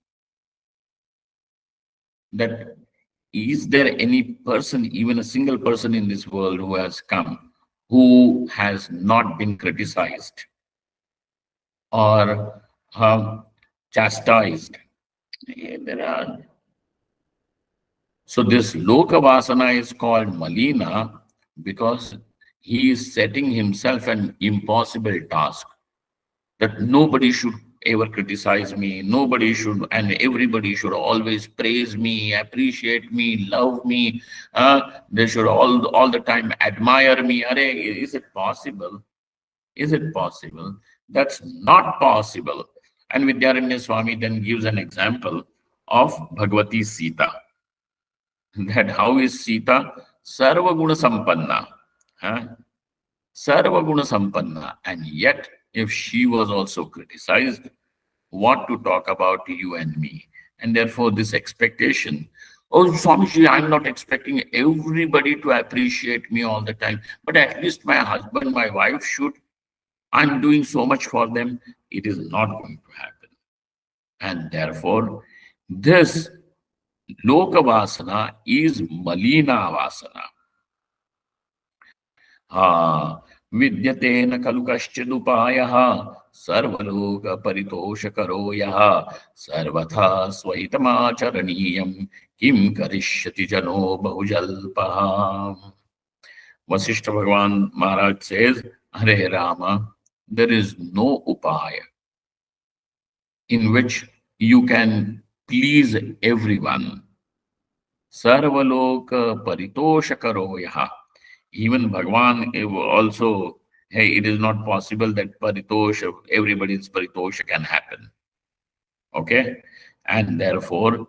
that is there any person, even a single person in this world who has come, who has not been criticized or chastised? There are. So this Lokavasana is called Malina because he is setting himself an impossible task that nobody should ever criticize me, nobody should, and everybody should always praise me, appreciate me, love me. They should all the time admire me. Are, is it possible? Is it possible? That's not possible. And Vidyaranya Swami then gives an example of Bhagavati Sita. That how is Sita? Sarva Guna Sampanna. Huh? Sarva Guna Sampanna. And yet, if she was also criticized, what to talk about you and me? And therefore, this expectation. Oh, Swamiji, I'm not expecting everybody to appreciate me all the time, but at least my husband, my wife should. I'm doing so much for them. It is not going to happen. And therefore, this Lokavasana is Malina Vasana. विद्यते न खलु कश्चिदुपायः सर्वलोकपरितोषकरो यः सर्वथा स्वहितमाचरणीयं किं करिष्यति जनो बहुजल्पः. Vasishtha Bhagavan Maharaj says, Hare Rama, there is no upaya in which you can please everyone. Sarvaloka paritoshakaro yaha. Even Bhagavan also, hey, it is not possible that paritosha, everybody's paritosha can happen. Okay? And therefore,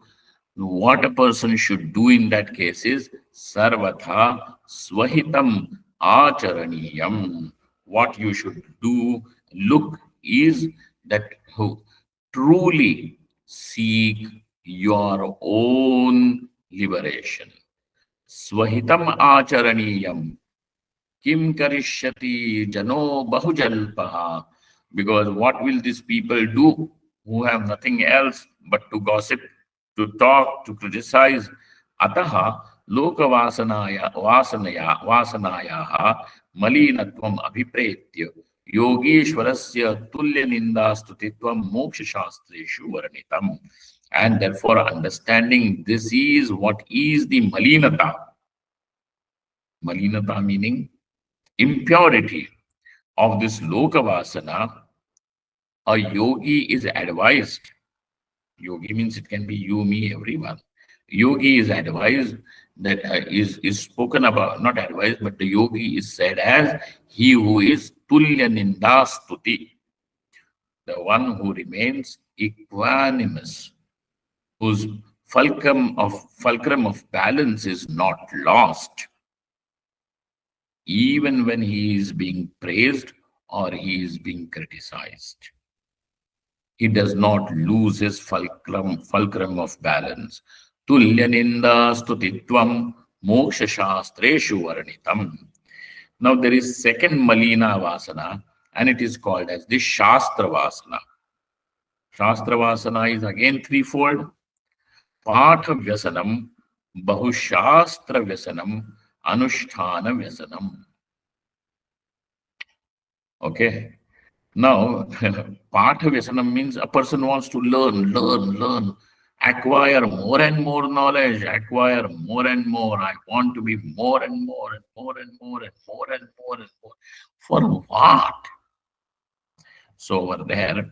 what a person should do in that case is sarvatha swahitam acharaniyam. What you should do, look, is that who truly seek your own liberation. Swahitam acharaniyam. Kim karishyati jano bahujalpaha. Because what will these people do who have nothing else but to gossip, to talk, to criticize? Ataha lokavasanayaha malinatvam abhipretya yogeshwarasya tulya nindastutitvam moksha shastreshu varanitam. And therefore, understanding this is what is the malinata. Malinata meaning impurity of this lokavasana. A yogi is advised. Yogi means it can be you, me, everyone. Yogi is advised that is spoken about, not advised, but the yogi is said as he who is tulya nindastuti, the one who remains equanimous, whose fulcrum of balance is not lost, even when he is being praised or he is being criticized. He does not lose his fulcrum of balance. Tulya ninda stutitvam moksha shastreshu varnitam. Now there is second malina vasana, and it is called as the shastra vasana. Shastra vasana is again threefold: पाठ व्यसनम, बहुशास्त्र व्यसनम, अनुष्ठान व्यसनम. Okay. Now, Patha Vyasanam means a person wants to learn, acquire more and more knowledge, acquire more and more. I want to be more and more and more and more and more and more and more. For what? So over there,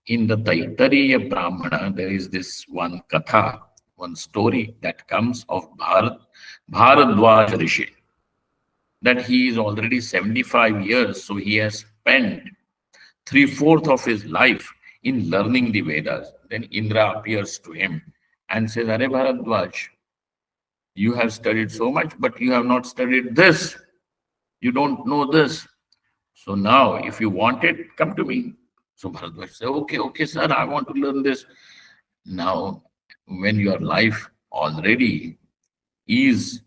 in the Taittiriya Brahmana, there is this one katha, one story that comes of Bharadwaj Rishi, that he is already 75 years, so he has spent three-fourths of his life in learning the Vedas. Then Indra appears to him and says, Are Bharadwaj, you have studied so much, but you have not studied this. You don't know this. So now, if you want it, come to me. So Bharadwaj says, okay, sir, I want to learn this. Now, when your life already has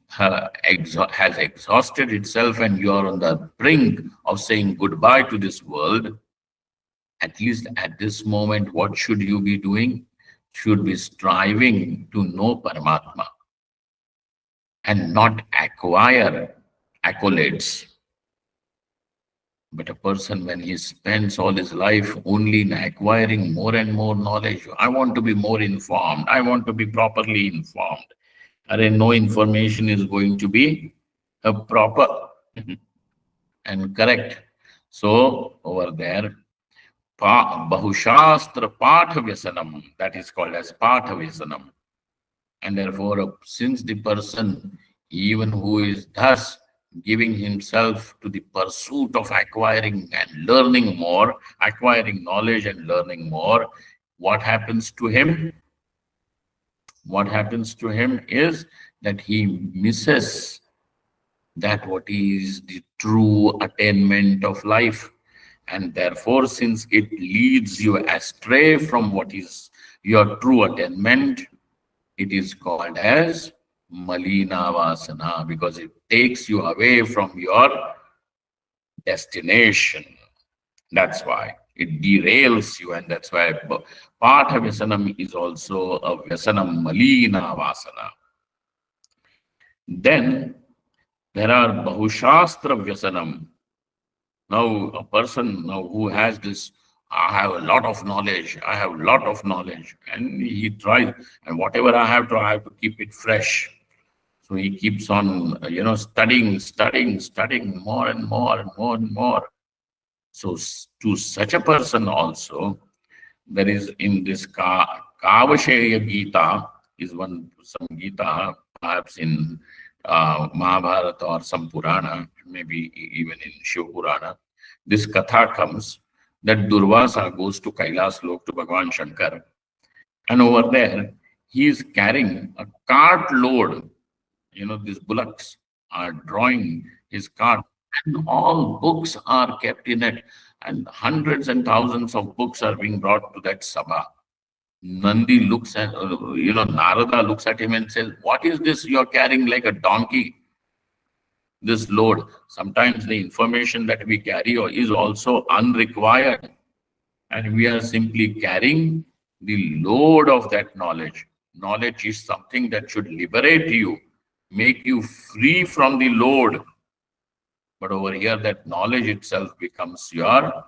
exhausted itself and you are on the brink of saying goodbye to this world, at least at this moment, what should you be doing? Should be striving to know Paramatma and not acquire accolades. But a person, when he spends all his life only in acquiring more and more knowledge, I want to be more informed, I want to be properly informed. No information is going to be proper and correct. So over there, Bahushastra Patha Vyasanam, that is called as Patha Vyasanam. And therefore, since the person, even who is thus giving himself to the pursuit of acquiring and learning more, acquiring knowledge and learning more, what happens to him? What happens to him is that he misses that what is the true attainment of life. And therefore, since it leads you astray from what is your true attainment, it is called as Malina Vasana, because it takes you away from your destination. That's why it derails you, and that's why Patha Vyasanam is also a Vyasanam Malina Vasana. Then there are Bahushastra Vyasanam. Now, a person now who has this, I have a lot of knowledge, I have a lot of knowledge, and he tries, and whatever I have to keep it fresh. So he keeps on, studying more and more and more and more. So to such a person also, there is in this Kavasheya Gita, is some Gita, perhaps in Mahabharata or some Purana, maybe even in Shiv Purana, this katha comes that Durvasa goes to Kailas Lok to Bhagavan Shankar, and over there he is carrying a cart load. These bullocks are drawing his cart, and all books are kept in it, and hundreds and thousands of books are being brought to that sabha. Nandi looks at, Narada looks at him and says, What is this you're carrying like a donkey? This load. Sometimes the information that we carry is also unrequired, and we are simply carrying the load of that knowledge. Knowledge is something that should liberate you, make you free from the load. But over here, that knowledge itself becomes your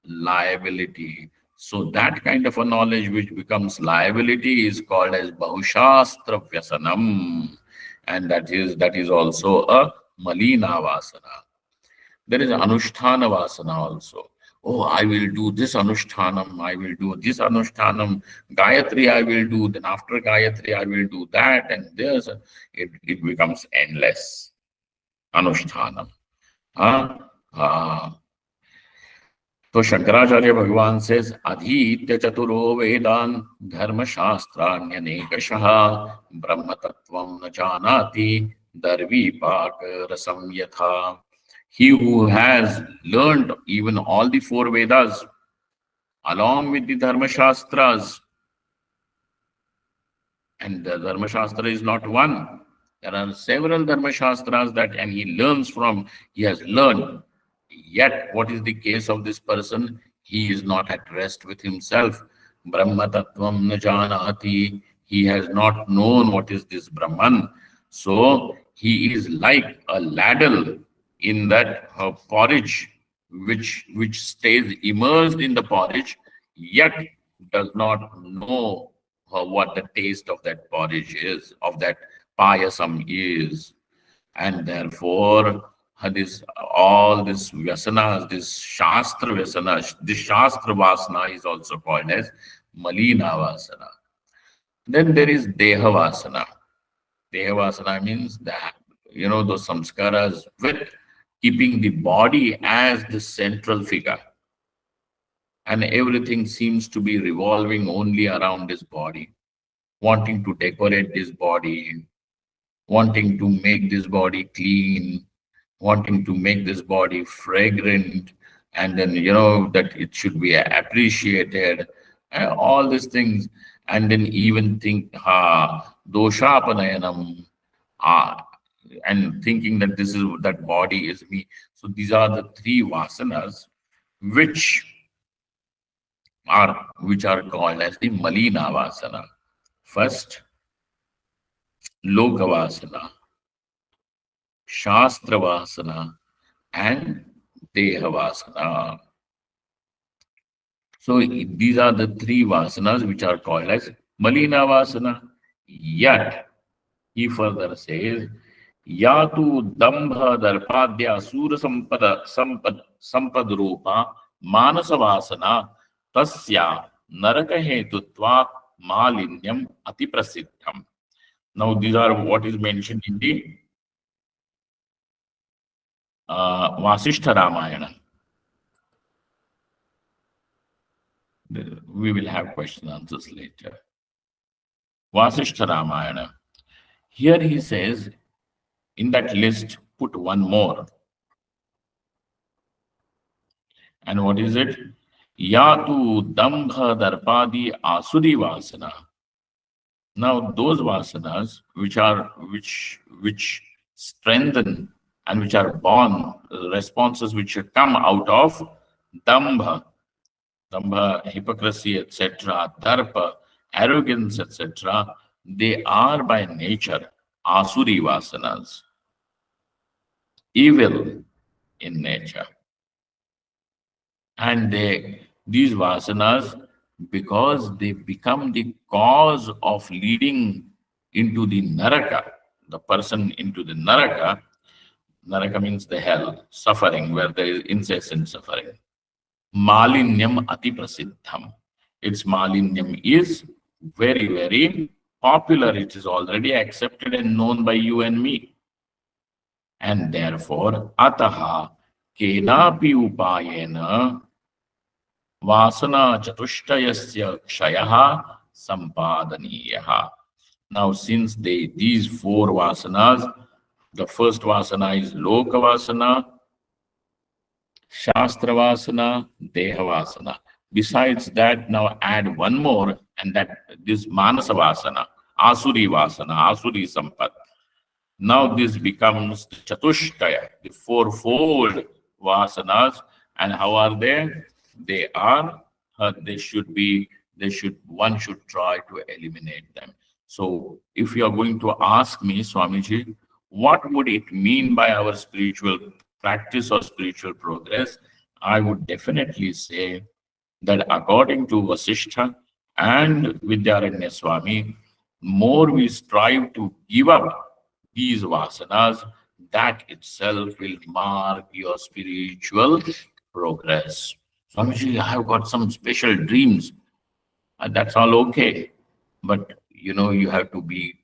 liability. So that kind of a knowledge which becomes liability is called as Bahushastra Vyasanam. And that is also a Malina Vasana. There is Anushtana Vasana also. Oh, I will do this Anushtanam, I will do this Anushtanam, Gayatri I will do, then after Gayatri I will do that, and it becomes endless. Anushtanam. So Shankaracharya Bhagavan says, Adhitya Chaturo Vedan Dharma Shastranyanekashaha Brahma Tattvam na janati Darvi Rasam Yatha. He who has learned even all the four Vedas along with the Dharma Shastras, and the Dharma Shastra is not one, There are several Dharma Shastras that, and he learns from, he has learned. Yet, what is the case of this person? He is not at rest with himself. Brahma Tattvam na janati. He has not known what is this Brahman. So, he is like a ladle in that porridge, which stays immersed in the porridge, yet does not know what the taste of that porridge is, of that payasam is. And therefore, this all this vyasanas, this shastra vyasana, this shastra vasana is also called as malina vasana. Then there is deha vasana. Deha vasana means that, those samskaras with keeping the body as the central figure. And everything seems to be revolving only around this body, wanting to decorate this body, wanting to make this body clean, wanting to make this body fragrant, and then, that it should be appreciated, all these things. And then even think, doshapanayanam, and thinking that that body is me. So these are the three vasanas which are called as the malina vasana. First, lokavasana, shastravasana, and dehavasana. So these are the three vasanas which are called as malina vasana. Yet, he further says, Yatu dambha darpadya sura sampad rupa manasa vasana tasya naraka hetutva malinyam ati prasiddham. Now, these are what is mentioned in the Vasishtha Ramayana. We will have question answers later. Vasishtha Ramayana. Here he says, in that list, put one more. And what is it? Yatu dambha darpadi asuri vasana. Now, those vasanas which strengthen and which are born, responses which come out of dambha, hypocrisy, etc., darpa, arrogance, etc., they are by nature asuri vasanas, evil in nature. And these vasanas, because they become the cause of leading into the naraka, the person into the naraka. Naraka means the hell, suffering, where there is incessant suffering. Malinyam ati prasiddham. Its malinyam is very, very popular. It is already accepted and known by you and me. And therefore, ataha kenapi upayena vasana chatushtayasya kshayaha sampadaniyaha. Now, since these four vasanas, the first vasana is loka vasana, shastra vasana, deha vasana. Besides that, now add one more, and that this manasa vasana, asuri sampat. Now this becomes the chatushtaya, the fourfold vasanas. And how are they? They are, one should try to eliminate them. So if you are going to ask me, Swamiji, what would it mean by our spiritual practice or spiritual progress? I would definitely say that according to Vasishtha and Vidyaranya Swami, more we strive to give up these vasanas, that itself will mark your spiritual progress. Swamiji, I have got some special dreams. And that's all okay. But you have to be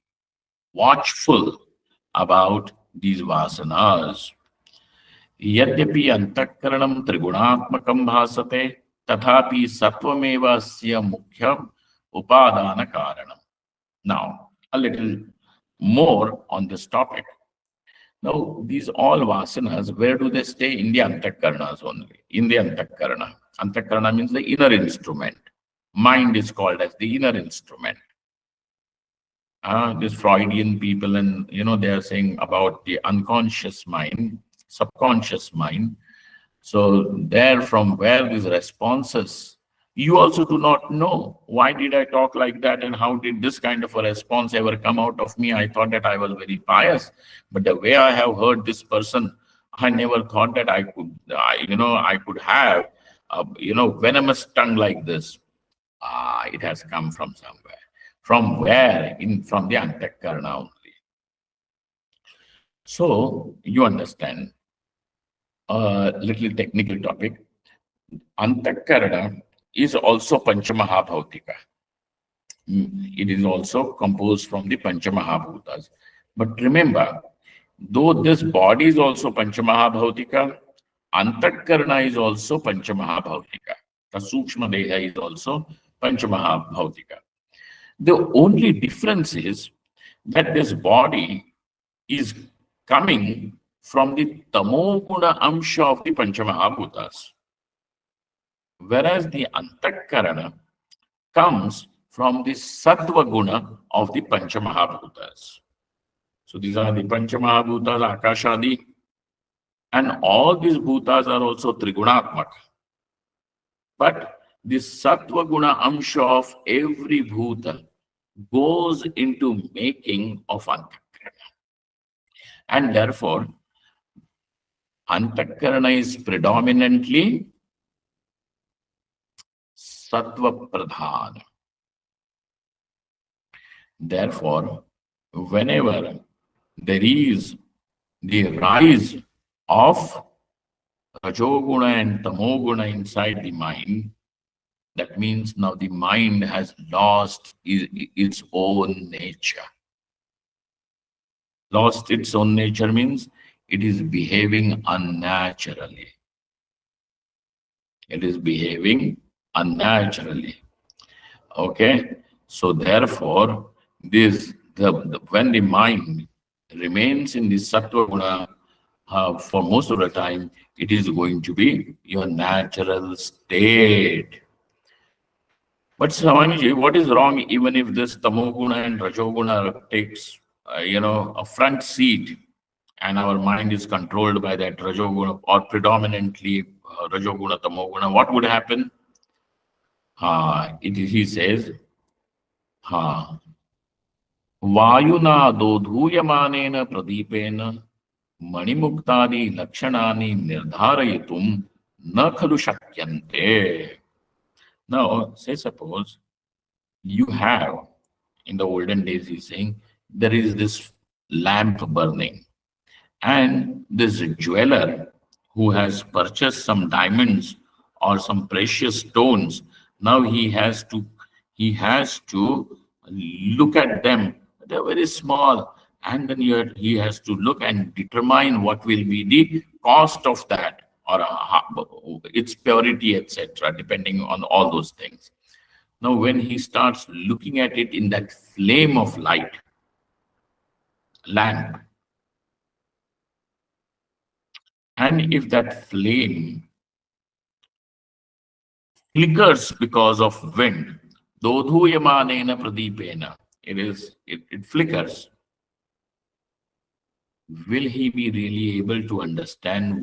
watchful about these vasanas. Yadyapi antakaranam trigunaatmakam bhasate tathapi satvameva asya mukhyam upadana karanam. Now, a little more on this topic. Now, these all vasanas, where do they stay? In the antakaranas only. In the antakarana. Antakarana means the inner instrument. Mind is called as the inner instrument. These Freudian people, and they are saying about the unconscious mind, subconscious mind. So there, from where these responses, you also do not know why did I talk like that, and how did this kind of a response ever come out of me. I thought that I was very pious, but the way I have heard this person, I never thought that I could have venomous tongue like this. It has come from somewhere. From where? From the Antakarana only. So you understand a little technical topic. Antakarana is also Panchamahabhautika. It is also composed from the Panchamahabhutas. But remember, though this body is also Panchamahabhautika, Antakarana is also Panchamahabhautika. The Sukshma Deha is also Panchamahabhautika. The only difference is that this body is coming from the Tamoguna Amsha of the Panchamahabhutas, whereas the Antakarana comes from the Sattva Guna of the Panchamahabhutas. So these are the Panchamahabhutas, Akashadi, and all these bhutas are also Trigunatmaka. But the Sattva Guna Amsha of every bhuta goes into making of Antakarana. And therefore, Antakarana is predominantly Sattva Pradhana. Therefore, whenever there is the rise of Rajoguna and Tamoguna inside the mind, that means now the mind has lost its own nature. Lost its own nature means it is behaving unnaturally. It is behaving unnaturally. Okay? So therefore, when the mind remains in the Sattva Guna, for most of the time, it is going to be your natural state. But Swamiji, what is wrong even if this Tamoguna and Rajoguna takes, a front seat, and our mind is controlled by that Rajoguna or predominantly Rajoguna, Tamoguna? What would happen? He says, वायुना दोधूयमानेन प्रदीपेन मणिमुक्तादि लक्षणानि निर्धारयितुं न खलु शक्यन्ते. Now, say suppose you have, in the olden days, he's saying, there is this lamp burning, and this jeweler who has purchased some diamonds or some precious stones, now he has to look at them. They're very small, and then he has to look and determine what will be the cost of that, or its purity, etc., depending on all those things. Now, when he starts looking at it in that flame of light, lamp, and if that flame flickers because of wind, dodhuyamanena pradipena, it flickers. Will he be really able to understand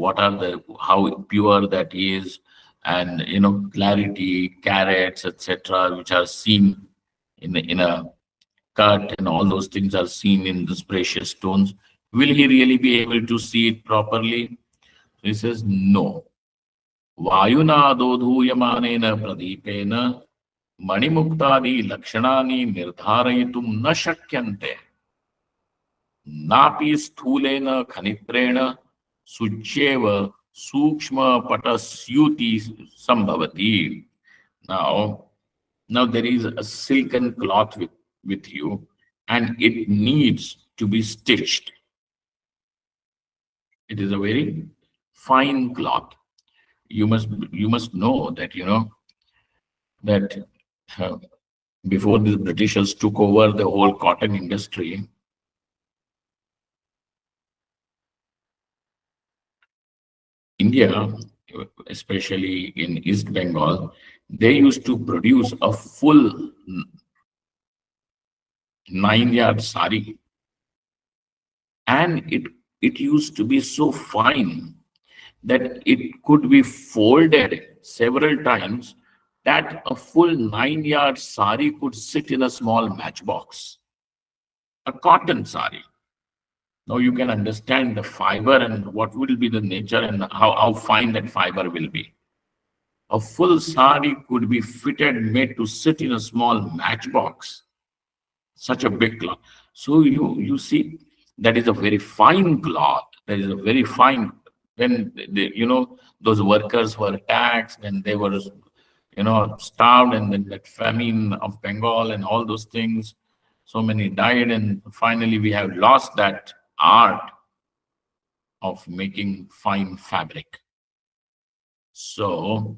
how pure that is, and clarity, carats, etc., which are seen in a cut, and all those things are seen in these precious stones? Will he really be able to see it properly? He says no. Vayuna dodhuyamanena pradipena मणिमुक्तादि लक्षणानि निर्धारयितुं न शक्यन्ते नापि स्थूलेन खनित्रेण सूच्येव सूक्ष्मपटस्यूति संभवति. Now there is a silken cloth with you, and it needs to be stitched. It is a very fine cloth. You must know that that before the Britishers took over the whole cotton industry, India, especially in East Bengal, they used to produce a full 9-yard sari, and it used to be so fine that it could be folded several times, that a full 9-yard sari could sit in a small matchbox, a cotton sari. Now you can understand the fiber and what will be the nature and how fine that fiber will be. A full sari could be fitted, made to sit in a small matchbox, such a big cloth. So you see, that is a very fine cloth. That is a very fine. When those workers were taxed and they were starved, and then that famine of Bengal and all those things, so many died, and finally we have lost that art of making fine fabric. So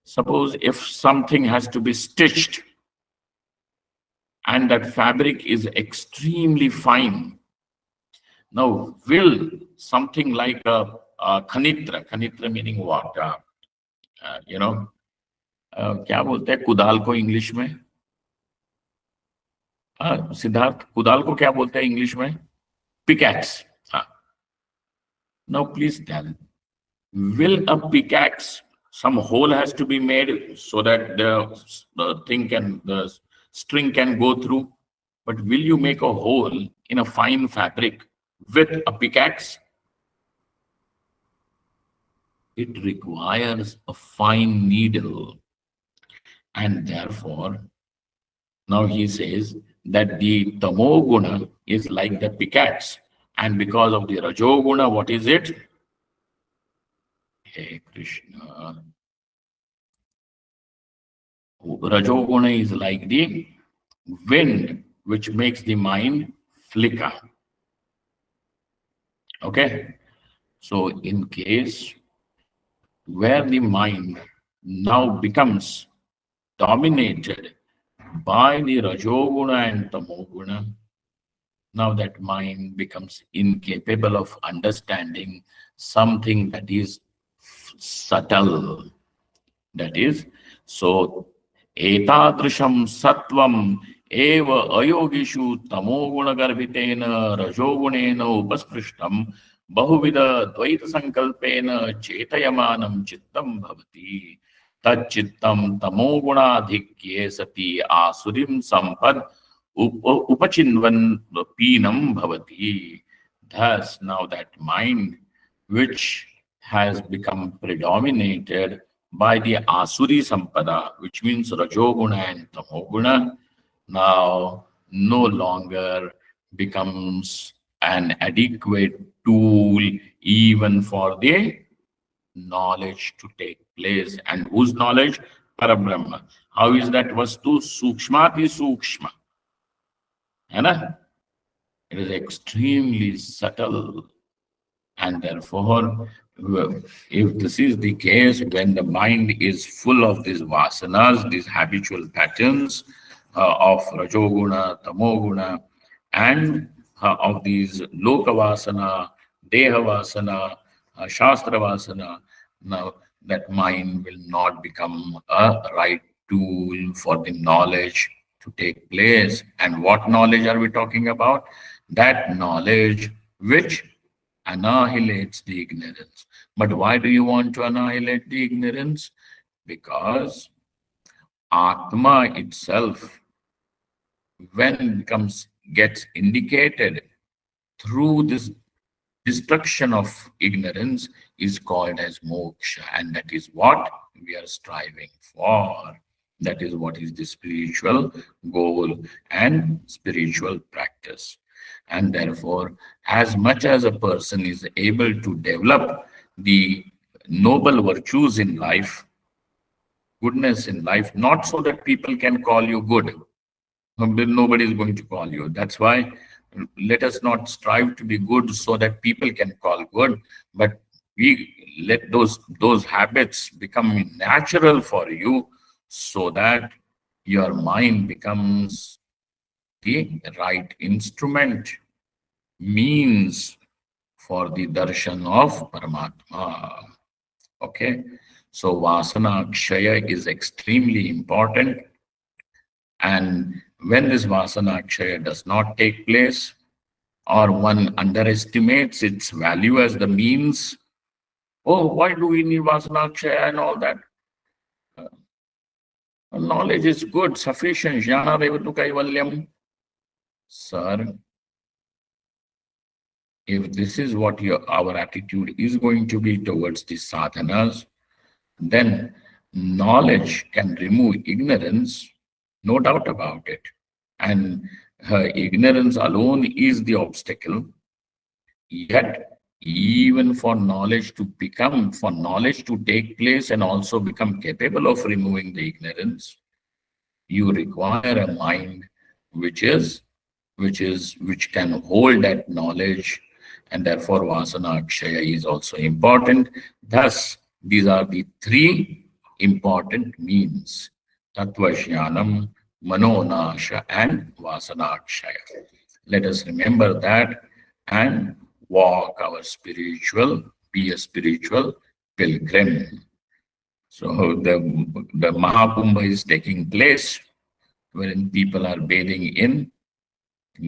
suppose if something has to be stitched and that fabric is extremely fine, now will something like a kanitra meaning what? क्या बोलते हैं कुदाल को English में? सिद्धार्थ, कुदाल को क्या बोलते हैं इंग्लिश में? Pickaxe. Now please tell, will a pickaxe, some hole has to be made so that the string can go through, but will you make a hole in a fine fabric with a pickaxe? It requires a fine needle, and therefore now he says that the tamoguna is like the pickaxe, and because of the rajoguna, what is it? Hey Krishna. Rajoguna is like the wind which makes the mind flicker. Okay? So in case where the mind now becomes dominated by the Rajoguna and Tamoguna, now that mind becomes incapable of understanding something that is subtle. That is, so etadrisham sattvam eva ayogishu tamoguna garbhitena rajogunena upasprishtam bahuvida dvaita sankalpena chetayamanam chittam bhavati tachittam tamogunadhikye sati asurim sampad upachinvan pinam bhavati. Thus, now that mind which has become predominated by the Asuri Sampada, which means Rajoguna and Tamoguna, now no longer becomes an adequate tool even for the knowledge to take place. And whose knowledge? Parabrahma. How is that vastu? Sukshmati sukshma. It is extremely subtle, and therefore, if this is the case, when the mind is full of these vasanas, these habitual patterns of Rajoguna, Tamoguna, and of these Lokavasana, Dehavasana, Shastra Vasana, now that mind will not become a right tool for the knowledge to take place. And what knowledge are we talking about? That knowledge which annihilates the ignorance. But why do you want to annihilate the ignorance? Because Atma itself, when it gets indicated through this destruction of ignorance, is called as moksha, and that is what we are striving for. That is what is the spiritual goal and spiritual practice. And therefore, as much as a person is able to develop the noble virtues in life, goodness in life, not so that people can call you good. Nobody is going to call you. That's why let us not strive to be good so that people can call good, but we let those habits become natural for you, so that your mind becomes the right instrument, means for the darshan of Paramatma. Okay, so Vasana Kshaya is extremely important, and When this Vasanakshaya does not take place, or one underestimates its value as the means, oh, why do we need Vasanakshaya and all that? Knowledge is good, sufficient. Jnana devatu kaivalyam. Sir, if this is what our attitude is going to be towards the sadhanas, then knowledge can remove ignorance, no doubt about it. And ignorance alone is the obstacle. Yet, even for knowledge to take place and also become capable of removing the ignorance, you require a mind which can hold that knowledge, and therefore Vasana Akshaya is also important. Thus, these are the three important means: Tattva Jnanam, Manonasha, and Vasana Akshaya. Let us remember that and be a spiritual pilgrim. So the Mahakumbha is taking place wherein people are bathing in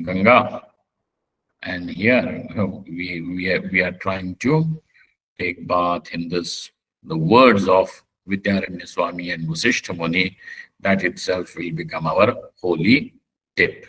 Ganga. And here we are trying to take bath in the words of Vidyaranya Swami and Vasishtha Muni. That itself will become our holy tip.